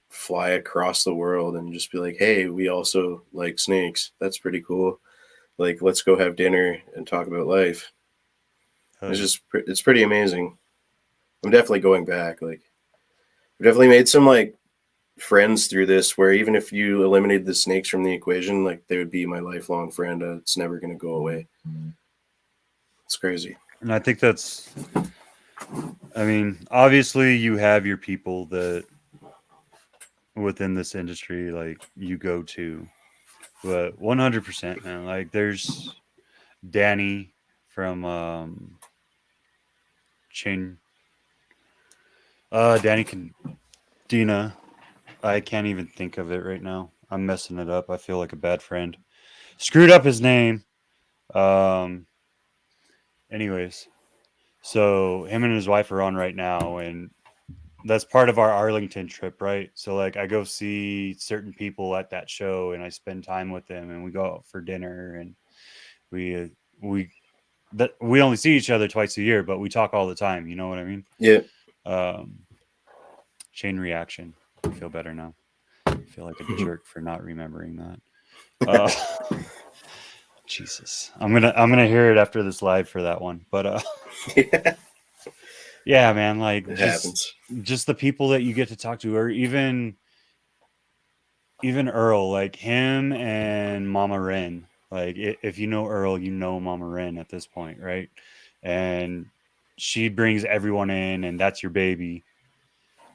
S2: fly across the world and just be like, hey, we also like snakes. That's pretty cool. Like, let's go have dinner and talk about life.
S1: hell yeah.
S2: It's pretty amazing. I'm definitely going back. Like, I've definitely made some like friends through this where even if you eliminated the snakes from the equation, like they would be my lifelong friend. It's never going to go away. It's crazy.
S1: And I think that's, I mean, obviously you have your people that within this industry like you go to, but 100%, man, like there's Danny from Chain, Danny Dina. I can't even think of it right now. I'm messing it up. I feel like a bad friend. Screwed up his name. Um anyways, so him and his wife are on right now, and that's part of our Arlington trip, right? So like I go see certain people at that show and I spend time with them and we go out for dinner and we that we only see each other twice a year, but we talk all the time, you know what I mean?
S2: Yeah.
S1: Um, chain reaction. I feel better now. I feel like a jerk for not remembering that. Jesus, I'm gonna hear it after this live for that one. But
S2: Yeah,
S1: yeah, man, like
S2: it happens.
S1: just the people that you get to talk to, or even Earl, like him and Mama Ren. Like if you know Earl, you know Mama Ren at this point, right? And she brings everyone in, and that's your baby,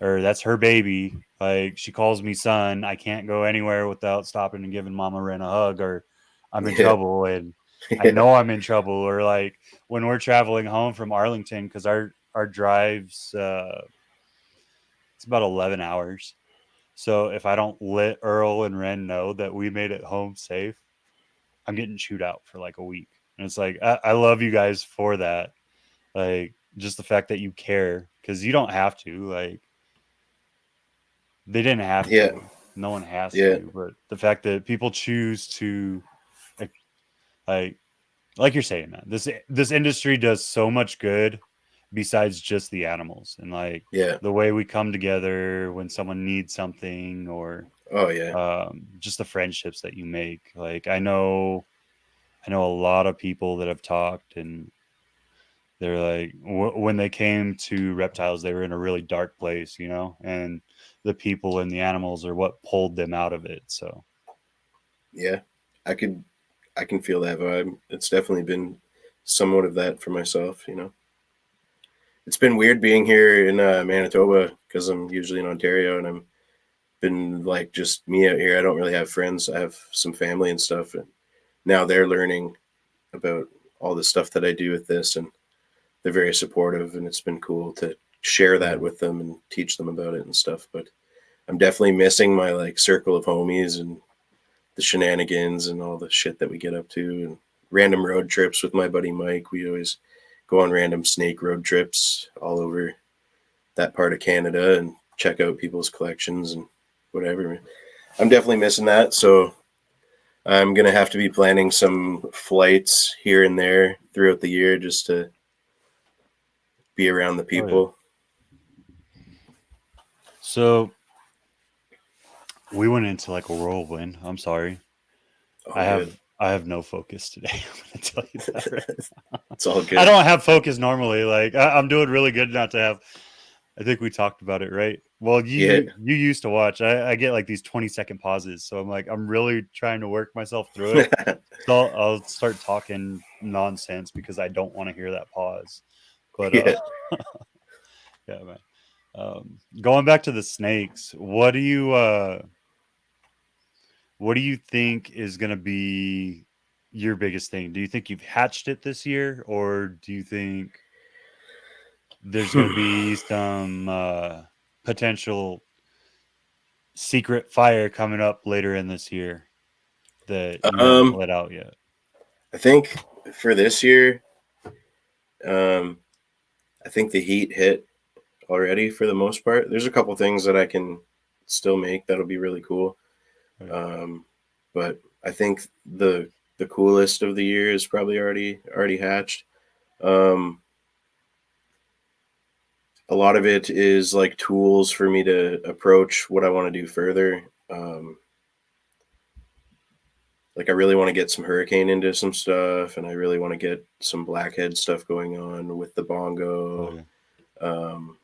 S1: or that's her baby. Like she calls me son. I can't go anywhere without stopping and giving Mama Ren a hug, or I'm in
S2: Yeah,
S1: trouble, and I
S2: yeah,
S1: know I'm in trouble. Or like when we're traveling home from Arlington, because our drives it's about 11 hours. So if I don't let Earl and Ren know that we made it home safe, I'm getting chewed out for like a week. And it's like I love you guys for that. Like just the fact that you care, because you don't have to. Like they didn't have
S2: yeah,
S1: to. No one has
S2: yeah,
S1: to. But the fact that people choose to like like like you're saying, man, this industry does so much good besides just the animals, and like
S2: yeah.
S1: the way we come together when someone needs something, or
S2: Oh yeah,
S1: just the friendships that you make. Like I know a lot of people that have talked, and they're like when they came to reptiles, they were in a really dark place, and the people and the animals are what pulled them out of it. So
S2: yeah. I could, I can feel that vibe. It's definitely been somewhat of that for myself. It's been weird being here in Manitoba because I'm usually in Ontario, and I'm been like just me out here. I don't really have friends. I have some family and stuff, and now they're learning about all the stuff that I do with this, and they're very supportive, and it's been cool to share that
S1: yeah,
S2: with them and teach them about it and stuff. But I'm definitely missing my like circle of homies and the shenanigans and all the shit that we get up to, and random road trips with my buddy Mike. We always go on random snake road trips all over that part of Canada and check out people's collections and whatever. I'm definitely missing that. So I'm going to have to be planning some flights here and there throughout the year just to be around the
S1: oh yeah.
S2: people.
S1: So we went into like a whirlwind. I'm sorry.
S2: All
S1: I
S2: good.
S1: have I have no focus today. I'm gonna tell you that right now.
S2: It's all
S1: I
S2: good.
S1: don't have focus normally. Like I'm doing really good not to have. I think we talked about it, right? Well,
S2: Yeah.
S1: you used to watch. I get like these 20-second pauses, so I'm like I'm really trying to work myself through it. So I'll start talking nonsense because I don't want to hear that pause. But
S2: Yeah.
S1: yeah, man. Going back to the snakes, what do you think is going to be your biggest thing? Do you think you've hatched it this year, or do you think there's going to be some potential secret fire coming up later in this year that you haven't
S2: um,
S1: let out yet?
S2: I think for this year, um, I think the heat hit already for the most part. There's a couple things that I can still make that'll be really cool.
S1: Okay.
S2: Um, but I think the coolest of the year is probably already hatched. Um, a lot of it is like tools for me to approach what I want to do further. Like I really want to get some hurricane into some stuff, and I really want to get some blackhead stuff going on with the
S1: Oh
S2: bongo.
S1: yeah.
S2: Um,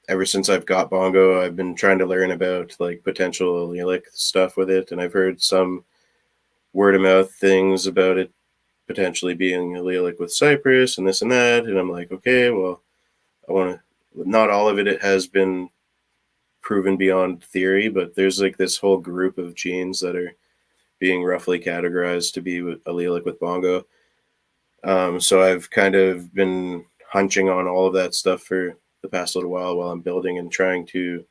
S2: ever since I've got bongo, I've been trying to learn about like potential allelic stuff with it, and I've heard some word of mouth things about it potentially being allelic with cypress and this and that. And I'm like, okay, well, I want to. Not all of it has been proven beyond theory, but there's like this whole group of genes that are being roughly categorized to be allelic with bongo. So I've kind of been hunching on all of that stuff for the past little while I'm building and trying to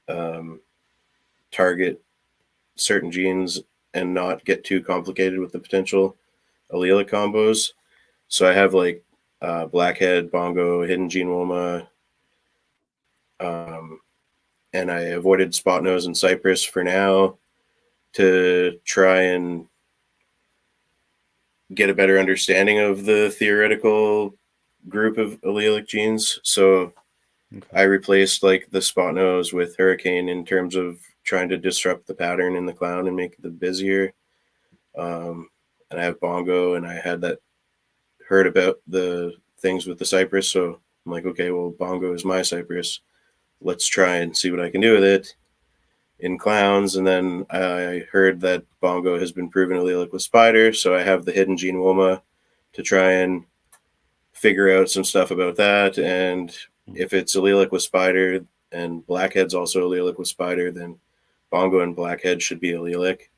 S2: um, target certain genes and not get too complicated with the potential allelic combos. So I have like blackhead, bongo, hidden gene woma, um, and I avoided spot nose and cypress for now to try and get a better understanding of the theoretical group of allelic genes. So
S1: Okay.
S2: I replaced like the spot nose with hurricane in terms of trying to disrupt the pattern in the clown and make it busier. Um, and I have bongo, and I had that heard about the things with the cypress, so I'm like, okay, well, bongo is my cypress. Let's try and see what I can do with it in clowns. And then I heard that bongo has been proven allelic with spider, so I have the hidden gene woma to try and figure out some stuff about that. And
S1: Mm.
S2: if it's allelic with spider and blackhead's also allelic with spider, then bongo and blackhead should be allelic.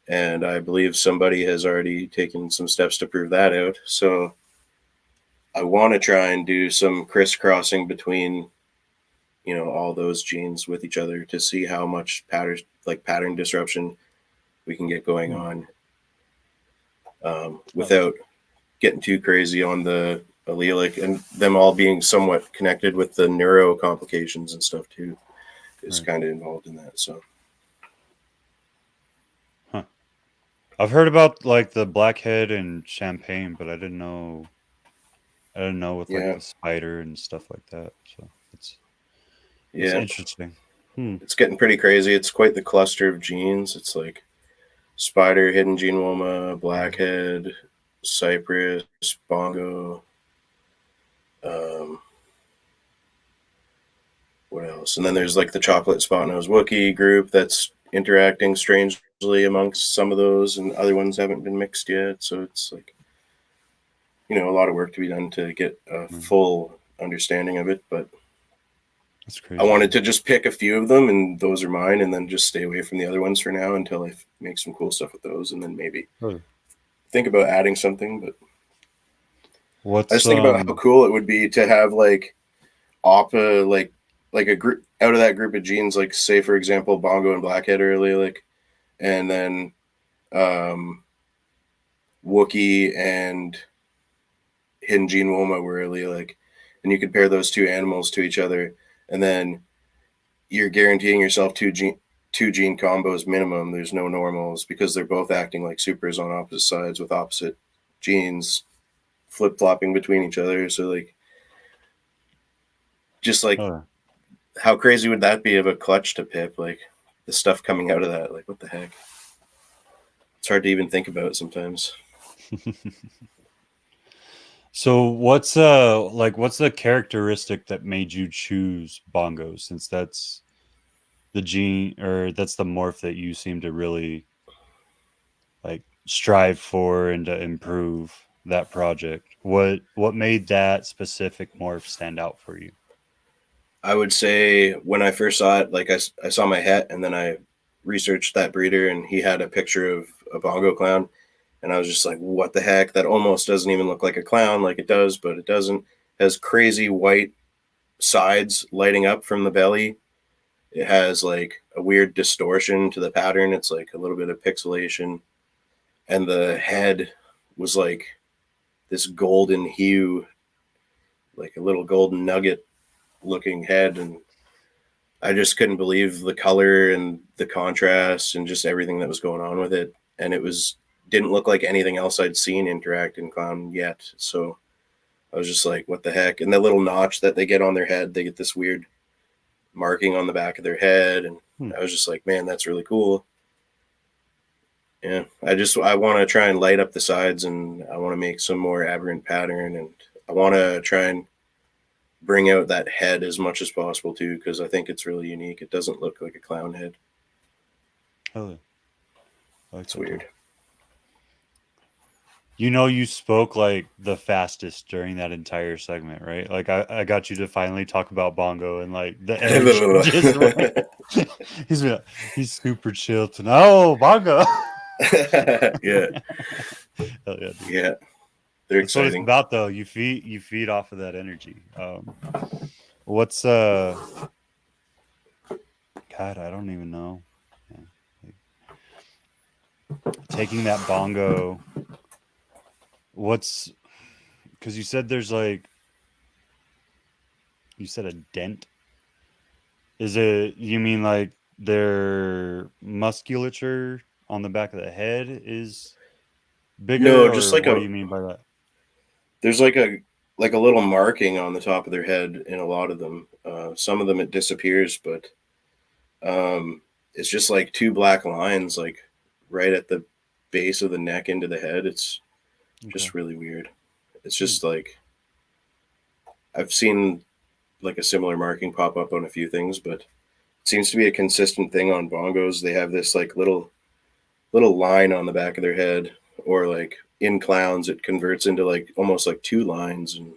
S2: And I believe somebody has already taken some steps to prove that out. So I want to try and do some crisscrossing between, all those genes with each other to see how much pattern disruption we can get going
S1: Mm.
S2: on,
S1: Oh,
S2: without getting too crazy on the allelic, and them all being somewhat connected with the neuro complications and stuff too is
S1: right.
S2: kind of involved in that. So
S1: Huh. I've heard about like the blackhead and champagne, but I didn't know with like
S2: yeah,
S1: the spider and stuff like that. So it's
S2: yeah,
S1: interesting. Hmm.
S2: it's getting pretty crazy. It's quite the cluster of genes. It's like spider, hidden gene woma,
S1: Mm.
S2: blackhead, cypress, bongo. Um, what else? And then there's like the chocolate spot nose Wookie group that's interacting strangely amongst some of those, and other ones haven't been mixed yet. So it's like, a lot of work to be done to get a
S1: Right.
S2: full understanding of it. But
S1: That's
S2: I
S1: crazy.
S2: wanted to just pick a few of them, and those are mine, and then just stay away from the other ones for now until I make some cool stuff with those, and then maybe
S1: Oh.
S2: think about adding something. But I
S1: What's
S2: just think about how cool it would be to have like oppa like a group out of that group of genes, like say for example bongo and blackhead are allelic, and then um Wookie and hidden gene woma were allelic, and you could pair those two animals to each other, and then you're guaranteeing yourself two gene combos minimum. There's no normals because they're both acting like supers on opposite sides with opposite genes flip flopping between each other. So like, just like,
S1: oh.
S2: how crazy would that be of a clutch to pip? Like the stuff coming out of that, like what the heck? It's hard to even think about sometimes.
S1: So what's the characteristic that made you choose bongo, since that's the gene, or that's the morph that you seem to really like strive for and to improve that project? What made that specific morph stand out for you?
S2: I would say when I first saw it, like I saw my het, and then I researched that breeder, and he had a picture of a bongo clown, and I was just like, what the heck? That almost doesn't even look like a clown, like it does, but it doesn't. It has crazy white sides lighting up from the belly. It has like a weird distortion to the pattern. It's like a little bit of pixelation, and the head was like this golden hue, like a little golden nugget looking head, and I just couldn't believe the color and the contrast and just everything that was going on with it. And it was didn't look like anything else I'd seen interact in clown yet. So I was just like, what the heck? And the little notch that they get on their head, they get this weird marking on the back of their head. And
S1: Hmm.
S2: I was just like, man, that's really cool. Yeah. I want to try and light up the sides, and I want to make some more aberrant pattern, and I want to try and bring out that head as much as possible too, because I think it's really unique. It doesn't look like a clown head.
S1: Hell yeah. I like
S2: It's
S1: that too.
S2: weird.
S1: You spoke like the fastest during that entire segment, right? Like I got you to finally talk about bongo, and like the energy just went. he's been, he's super chill tonight. Oh, bongo.
S2: Yeah,
S1: Hell yeah, dude.
S2: yeah, they're
S1: That's what it's
S2: exciting.
S1: about though. You feed off of that energy. What's God, I don't even know. Yeah. Like, taking that bongo, what's because you said there's like you said a dent. Is it, you mean like their musculature on the back of the head is
S2: No,
S1: bigger,
S2: just
S1: or
S2: like
S1: what do
S2: a
S1: you mean by that?
S2: there's like like a little marking on the top of their head in a lot of them. Some of them it disappears, but it's just like two black lines, like right at the base of the neck into the head. It's
S1: Okay.
S2: just really weird. It's
S1: Hmm.
S2: just like I've seen like a similar marking pop up on a few things, but it seems to be a consistent thing on bongos. They have this like little line on the back of their head, or like in clowns, it converts into like almost like two lines and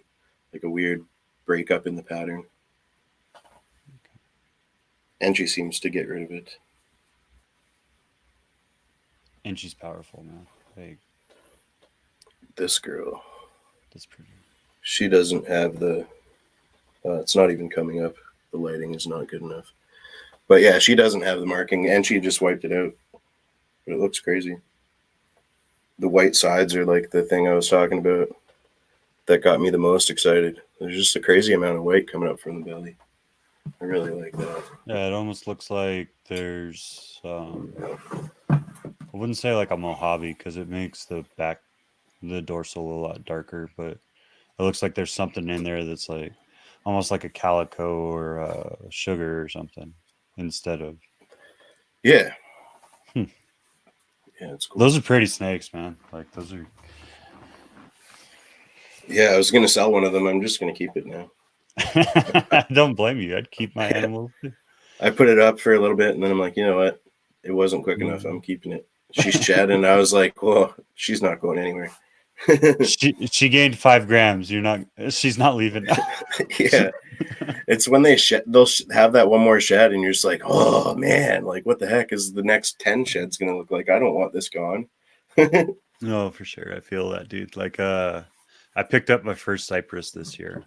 S2: like a weird breakup in the pattern. And she seems to get rid of it.
S1: And she's powerful, man. Like,
S2: This girl,
S1: that's pretty.
S2: she doesn't have the. It's not even coming up. The lighting is not good enough. But yeah, she doesn't have the marking, and she just wiped it out. But it looks crazy. The white sides are like the thing I was talking about that got me the most excited. There's just a crazy amount of white coming up from the belly. I really like that.
S1: Yeah, it almost looks like there's I wouldn't say like a Mojave because it makes the dorsal a lot darker, but it looks like there's something in there that's like almost like a calico or sugar or something instead of.
S2: Yeah,
S1: Hmm.
S2: yeah, it's cool.
S1: Those are pretty snakes, man. Like those are.
S2: Yeah, I was gonna sell one of them. I'm just gonna keep it now.
S1: I don't blame you. I'd keep my animals.
S2: I put it up for a little bit, and then I'm like, you know what? It wasn't quick enough. I'm
S1: Mm.
S2: keeping it. She's shed, and I was like, well, she's not going anywhere.
S1: She gained 5 grams. You're not. She's not leaving.
S2: Yeah, it's when they shed. They'll have that one more shed, and you're just like, oh man, like what the heck is the next 10 sheds gonna look like? I don't want this gone.
S1: No, for sure. I feel that, dude. Like, I picked up my first cypress this year,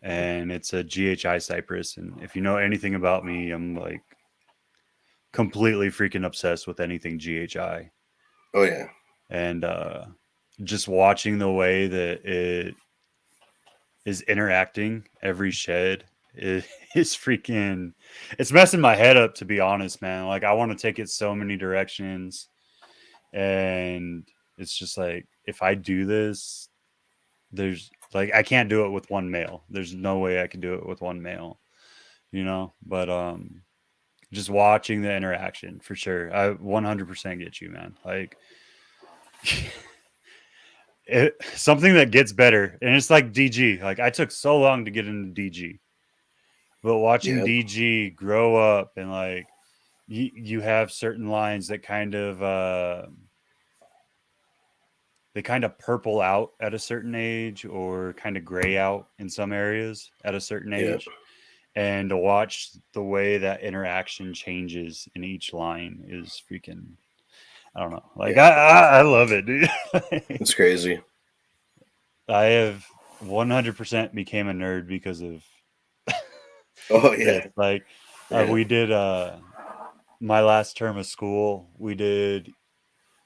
S1: and it's a GHI cypress. And if you know anything about me, I'm like completely freaking obsessed with anything GHI.
S2: Oh yeah,
S1: And just watching the way that it is interacting every shed is, is freaking. It's messing my head up, to be honest, man. Like, I want to take it so many directions, and it's just like if I do this, there's like I can't do it with one male. There's no way I can do it with one male, But just watching the interaction for sure. I 100% get you, man. Like something that gets better, and it's like DG. Like I took so long to get into DG, but watching
S2: yeah,
S1: DG grow up and like you have certain lines that they kind of purple out at a certain age or kind of gray out in some areas at a certain
S2: yeah,
S1: age. And to watch the way that interaction changes in each line is freaking, I don't know. Like,
S2: yeah.
S1: I love it, dude.
S2: It's crazy.
S1: I have 100% became a nerd because of
S2: Oh
S1: this.
S2: yeah,
S1: Like,
S2: yeah.
S1: we did, my last term of school, we did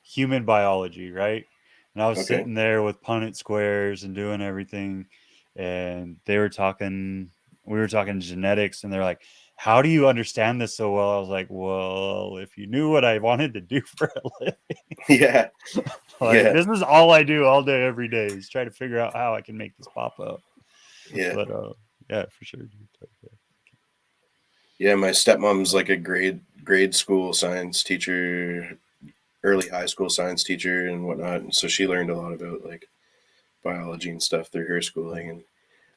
S1: human biology, right? And I was
S2: Okay.
S1: sitting there with Punnett squares and doing everything, and we were talking genetics, and they're like, "How do you understand this so well?" I was like, "Well, if you knew what I wanted to do for a living,
S2: Yeah,
S1: like
S2: yeah,
S1: this is all I do all day, every day, is try to figure out how I can make this pop up."
S2: yeah,
S1: But yeah, for sure, dude.
S2: yeah. My stepmom's like a grade school science teacher, early high school science teacher, and whatnot. And so she learned a lot about like biology and stuff through her schooling. And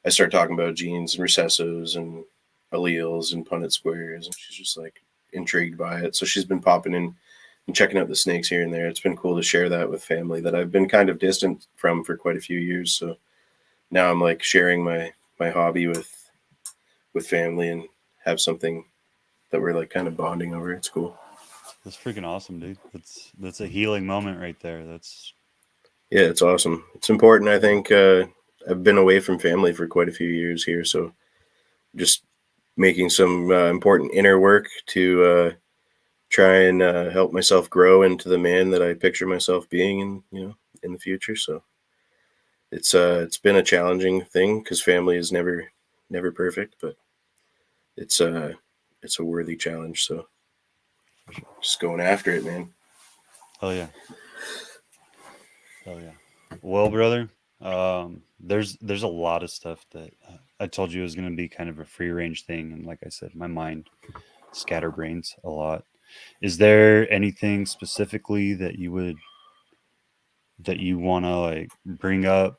S2: I started talking about genes and recessives and alleles and Punnett squares, and she's just like intrigued by it. So she's been popping in and checking out the snakes here and there. It's been cool to share that with family that I've been kind of distant from for quite a few years. So now I'm like sharing my hobby with family and have something that we're like kind of bonding over. It's cool.
S1: That's freaking awesome, dude. That's a healing moment right there. That's
S2: Yeah, it's awesome. It's important. I think I've been away from family for quite a few years here, so just making some important inner work to try and help myself grow into the man that I picture myself being in the future. So it's been a challenging thing because family is never perfect, but it's uh it's a worthy challenge. So
S1: for sure.
S2: just going after it, man.
S1: Hell yeah. Hell yeah. Well, brother, there's a lot of stuff that I told you was going to be kind of a free range thing, and like I said, my mind scatterbrains a lot. Is there anything specifically that you want to like bring up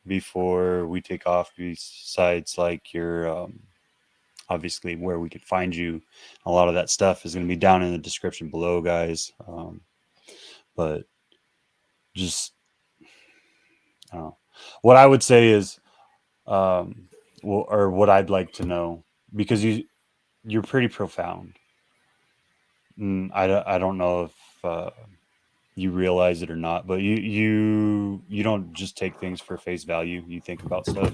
S1: before we take off? Besides, like your obviously where we could find you, a lot of that stuff is going to be down in the description below, guys. But just what I would say is, well, or what I'd like to know, because you're pretty profound. I don't know if you realize it or not, but you don't just take things for face value. You think about stuff,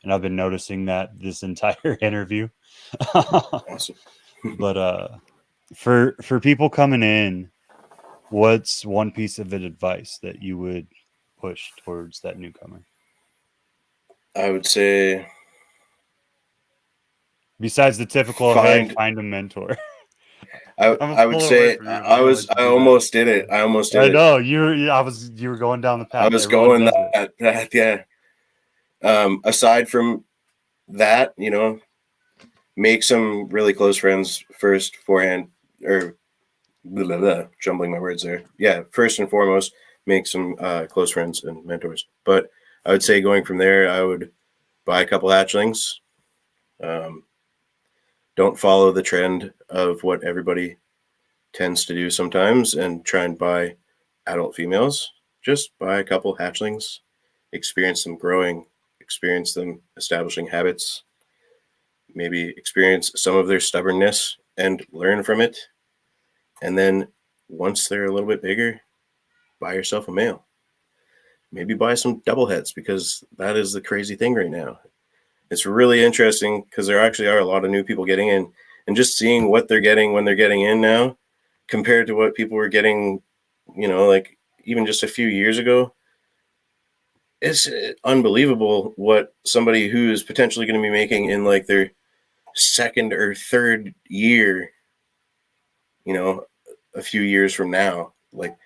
S1: and I've been noticing that this entire interview.
S2: Awesome.
S1: But for people coming in, what's one piece of advice that you would push towards that newcomer?
S2: I would say
S1: Besides the typical, hey,
S2: find.
S1: find a mentor.
S2: I
S1: I'm a
S2: I would
S1: little away
S2: say
S1: from you, but I'm gonna let you
S2: I
S1: do that.
S2: almost did it. I almost did
S1: I
S2: it.
S1: know you were going down the
S2: I
S1: path.
S2: was
S1: Everyone
S2: going
S1: does it.
S2: that yeah. Aside from that, make some really close friends first, forehand, or blah, blah, blah, jumbling my words there. Yeah, first and foremost, make some close friends and mentors. But I would say going from there, I would buy a couple hatchlings. Um, don't follow the trend of what everybody tends to do sometimes and try and buy adult females. Just buy a couple hatchlings, experience them growing, experience them establishing habits, maybe experience some of their stubbornness and learn from it. And then once they're a little bit bigger, buy yourself a male. Maybe buy some double heads, because that is the crazy thing right now. It's really interesting because there actually are a lot of new people getting in, and just seeing what they're getting when they're getting in now compared to what people were getting, like even just a few years ago. It's unbelievable what somebody who is potentially going to be making in like their second or third year, a few years from now. Like,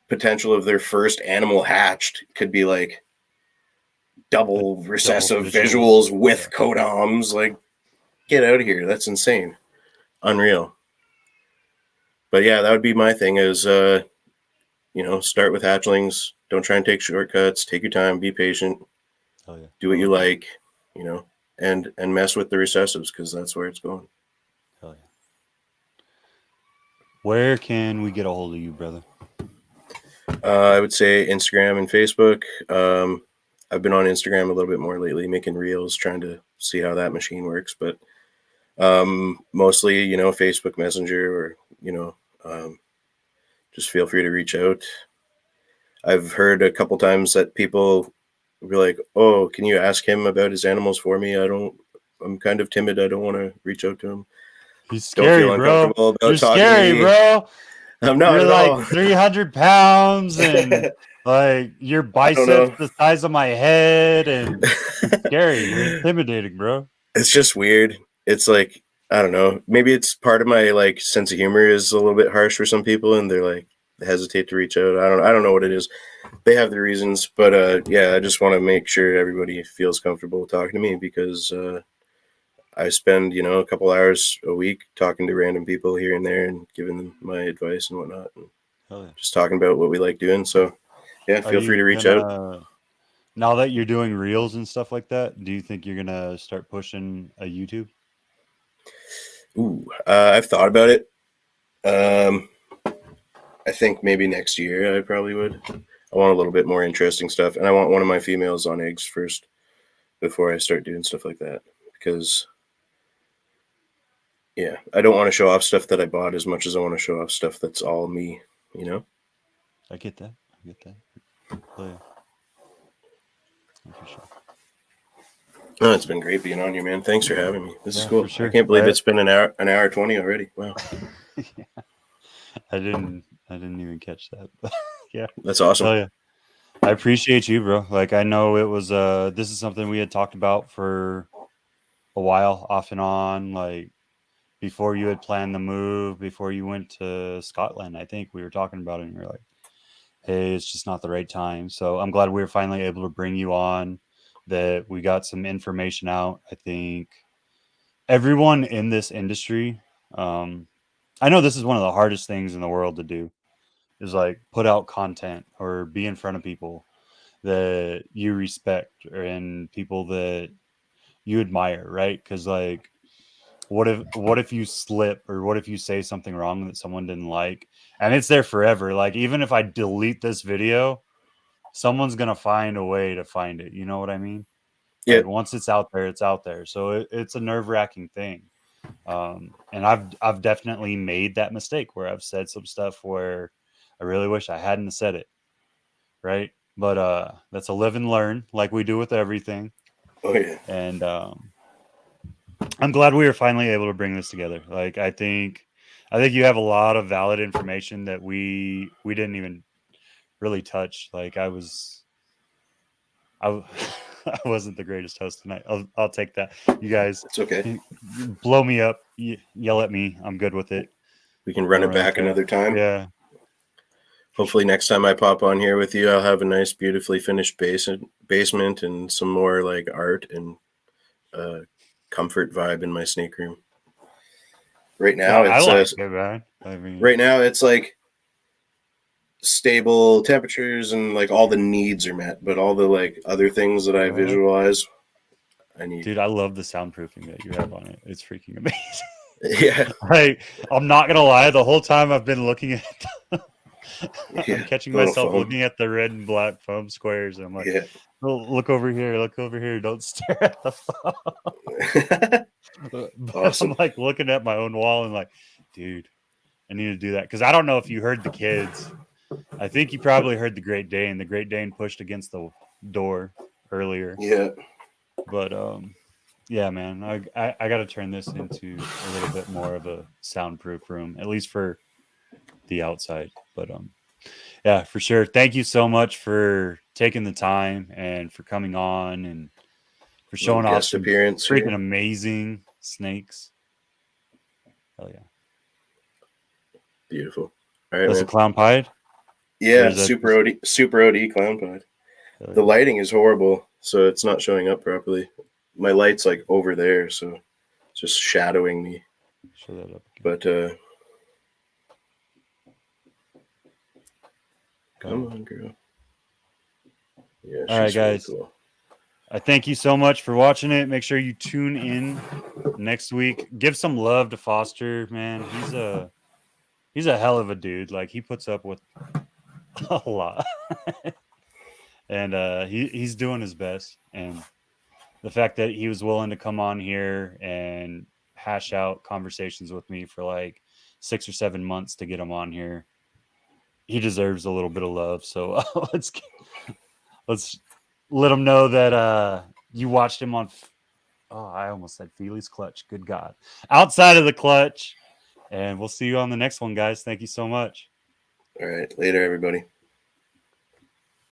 S2: potential of their first animal hatched could be like double
S1: Double
S2: recessive
S1: visuals.
S2: visuals with
S1: Yeah.
S2: codoms. Like, get out of here. That's insane. Unreal. But yeah, that would be my thing is, start with hatchlings. Don't try and take shortcuts. Take your time. Be patient.
S1: Oh yeah.
S2: Do what you like, and mess with the recessives, because that's where it's going.
S1: Hell yeah. Where can we get a hold of you, brother?
S2: I would say Instagram and Facebook. I've been on Instagram a little bit more lately, making reels, trying to see how that machine works. But mostly, Facebook Messenger, or just feel free to reach out. I've heard a couple times that people be like, "Oh, can you ask him about his animals for me? I'm kind of timid. I don't want to reach out to him.
S1: He's
S2: Don't
S1: scary,
S2: feel
S1: bro.
S2: uncomfortable about
S1: You're
S2: talking to
S1: scary,
S2: me."
S1: bro.
S2: I'm not
S1: You're
S2: at
S1: like
S2: all.
S1: 300 pounds and
S2: I
S1: like your
S2: don't
S1: biceps
S2: know.
S1: the size of my head, and it's scary. You're intimidating, bro.
S2: It's just weird. It's like, I don't know. Maybe it's part of my like sense of humor is a little bit harsh for some people, and they're like hesitate to reach out. I don't know what it is. They have their reasons, but yeah, I just want to make sure everybody feels comfortable talking to me, because I spend a couple hours a week talking to random people here and there and giving them my advice and whatnot, and
S1: Hell yeah.
S2: just talking about what we like doing. So yeah,
S1: Are
S2: feel free
S1: you
S2: to reach out.
S1: gonna, now that you're doing reels and stuff like that, do you think you're gonna start pushing a YouTube?
S2: Ooh, I've thought about it. Um, I think maybe next year I probably would. I want a little bit more interesting stuff, and I want one of my females on eggs first before I start doing stuff like that. Because yeah, I don't want to show off stuff that I bought as much as I want to show off stuff that's all me. You know.
S1: I get that. I get that. Oh yeah. Oh, for sure.
S2: Oh, it's been great being on here, man. Thanks for having me. This is
S1: Yeah, for
S2: cool. I
S1: sure.
S2: can't believe it's been an hour 20 already. Wow,
S1: Yeah. I didn't even catch that. But yeah.
S2: that's awesome.
S1: Oh yeah. I appreciate you, bro. Like, I know it was this is something we had talked about for a while, off and on, like before you had planned the move, before you went to Scotland. I think we were talking about it, and you're like, hey, it's just not the right time. So I'm glad we were finally able to bring you on. that we got some information out. I think everyone in this industry, I know this is one of the hardest things in the world to do, is like put out content or be in front of people that you respect and people that you admire, right? Because like, what if you slip, or what if you say something wrong that someone didn't like, and it's there forever? Like, even if I delete this video, someone's gonna find a way to find it. You know what I mean?
S2: Yeah.
S1: Like, once it's out there, it's out there. So it's a nerve-wracking thing. And I've definitely made that mistake where I've said some stuff where I really wish I hadn't said it, right? But that's a live and learn, like we do with everything.
S2: Oh yeah.
S1: And I'm glad we were finally able to bring this together. Like, I think you have a lot of valid information that we didn't even really touch. Like, I I wasn't the greatest host tonight. I'll take that. You guys,
S2: It's okay.
S1: you blow me up, yell at me. I'm good with it.
S2: We can
S1: I
S2: run
S1: don't
S2: it
S1: really
S2: back
S1: care.
S2: another time.
S1: Yeah.
S2: Hopefully next time I pop on here with you, I'll have a nice, beautifully finished basement and some more like art and comfort vibe in my snake room. Right now,
S1: I
S2: it's
S1: like it, man. I mean,
S2: right now it's like stable temperatures and like all the needs are met, but all the like other things that I visualize, I need.
S1: dude, I love the soundproofing that you have on it. It's freaking amazing.
S2: Yeah.
S1: Like, I'm not gonna lie, the whole time I've been looking at
S2: Yeah.
S1: I'm catching
S2: Little
S1: myself
S2: foam.
S1: looking at the red and black foam squares, and I'm like,
S2: Yeah.
S1: oh, look over here, don't stare at the foam.
S2: Awesome.
S1: I'm like looking at my own wall and like, dude, I need to do that. Because I don't know if you heard the kids. I think you probably heard the Great Dane. The Great Dane pushed against the door earlier.
S2: Yeah.
S1: But yeah, man, I got to turn this into a little bit more of a soundproof room, at least for the outside. But yeah, for sure. Thank you so much for taking the time and for coming on and for showing off
S2: Guest
S1: some
S2: appearance
S1: freaking
S2: here.
S1: amazing snakes. Hell yeah.
S2: Beautiful. All right,
S1: That's
S2: man.
S1: a clown pied?
S2: Yeah, super OD clown pod. The lighting is horrible, so it's not showing up properly. My light's like over there, so it's just shadowing me.
S1: Show that up again.
S2: But come on, girl. Yeah,
S1: all right,
S2: she's
S1: guys.
S2: really cool.
S1: I thank you so much for watching it. Make sure you tune in next week. Give some love to Foster, man. He's a hell of a dude. Like, he puts up with a lot. And he's doing his best. And the fact that he was willing to come on here and hash out conversations with me for like 6 or 7 months to get him on here, he deserves a little bit of love. So let's let him know that you watched him on I almost said Feely's Clutch. Good God. Outside of the Clutch. And we'll see you on the next one, guys. Thank you so much.
S2: All right, later, everybody.